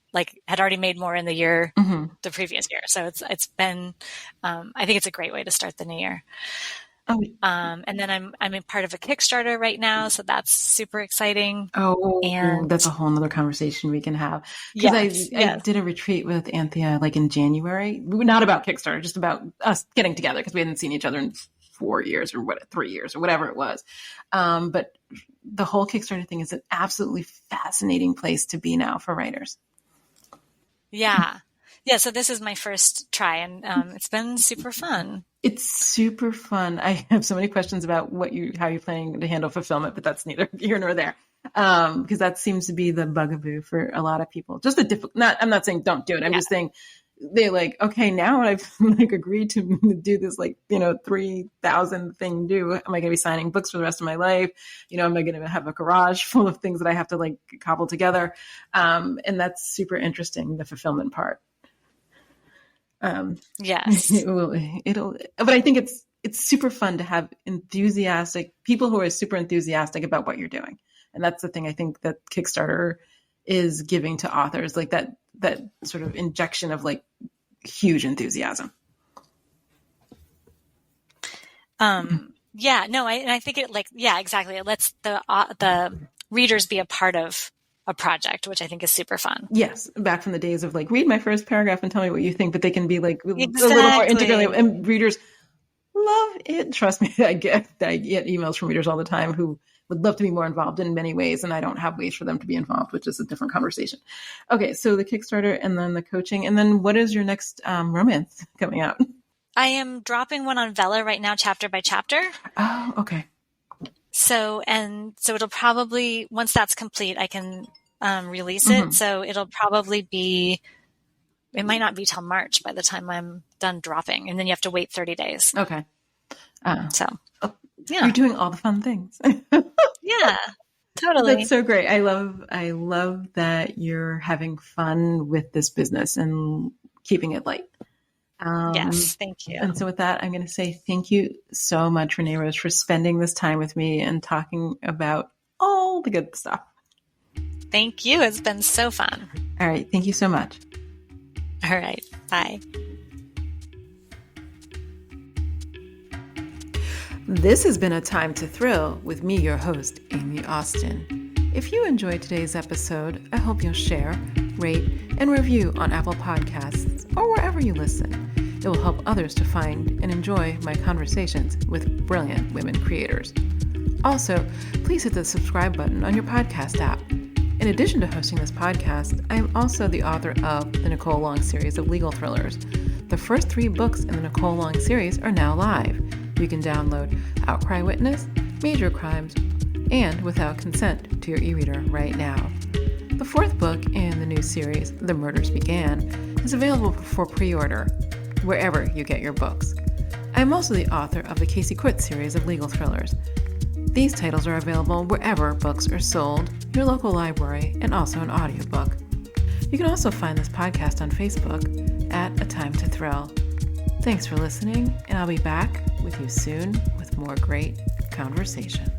had already made more in the year, the previous year. So it's been, I think it's a great way to start the new year. Oh. And then I'm a part of a Kickstarter right now, so that's super exciting. Oh, and that's a whole nother conversation we can have. Because I did a retreat with Anthea like in January, not about Kickstarter, just about us getting together because we hadn't seen each other in 4 years or 3 years or whatever it was. But the whole Kickstarter thing is an absolutely fascinating place to be now for writers. Yeah. Yeah. So this is my first try, and it's been super fun. It's super fun. I have so many questions about how you're planning to handle fulfillment, but that's neither here nor there. Because that seems to be the bugaboo for a lot of people. Just I'm not saying don't do it. I'm just saying they're like, okay, now I've agreed to do this 3,000 thing do. Am I going to be signing books for the rest of my life? Am I going to have a garage full of things that I have to cobble together? And that's super interesting, the fulfillment part. Yes. But I think it's super fun to have enthusiastic people who are super enthusiastic about what you're doing. And that's the thing I think that Kickstarter is giving to authors, that sort of injection of huge enthusiasm. Yeah, no, I think it exactly. It lets the readers be a part of a project, which I think is super fun. Yes. Back from the days of read my first paragraph and tell me what you think, but they can be a little more integrated, and readers love it. Trust me. I get emails from readers all the time who would love to be more involved in many ways, and I don't have ways for them to be involved, which is a different conversation. Okay. So the Kickstarter and then the coaching, and then what is your next romance coming out? I am dropping one on Vella right now, chapter by chapter. Oh, okay. So it'll probably, once that's complete, I can release it. So it'll probably be, it might not be till March by the time I'm done dropping. And then you have to wait 30 days. Okay. Yeah. You're doing all the fun things. Yeah, totally. That's so great. I love that you're having fun with this business and keeping it light. Yes, thank you. And so with that, I'm going to say thank you so much, Renee Rose, for spending this time with me and talking about all the good stuff. Thank you. It's been so fun. All right. Thank you so much. All right. Bye. This has been A Time to Thrill with me, your host, Aime Austin. If you enjoyed today's episode, I hope you'll share, rate, and review on Apple Podcasts or wherever you listen. It will help others to find and enjoy my conversations with brilliant women creators. Also, please hit the subscribe button on your podcast app. In addition to hosting this podcast, I am also the author of the Nicole Long series of legal thrillers. The first 3 books in the Nicole Long series are now live. You can download Outcry Witness, Major Crimes, and Without Consent to your e-reader right now. The 4th book in the new series, The Murders Began, is available for pre-order wherever you get your books. I am also the author of the Casey Quit series of legal thrillers. These titles are available wherever books are sold, your local library, and also an audiobook. You can also find this podcast on Facebook at A Time to Thrill. Thanks for listening, and I'll be back with you soon with more great conversation.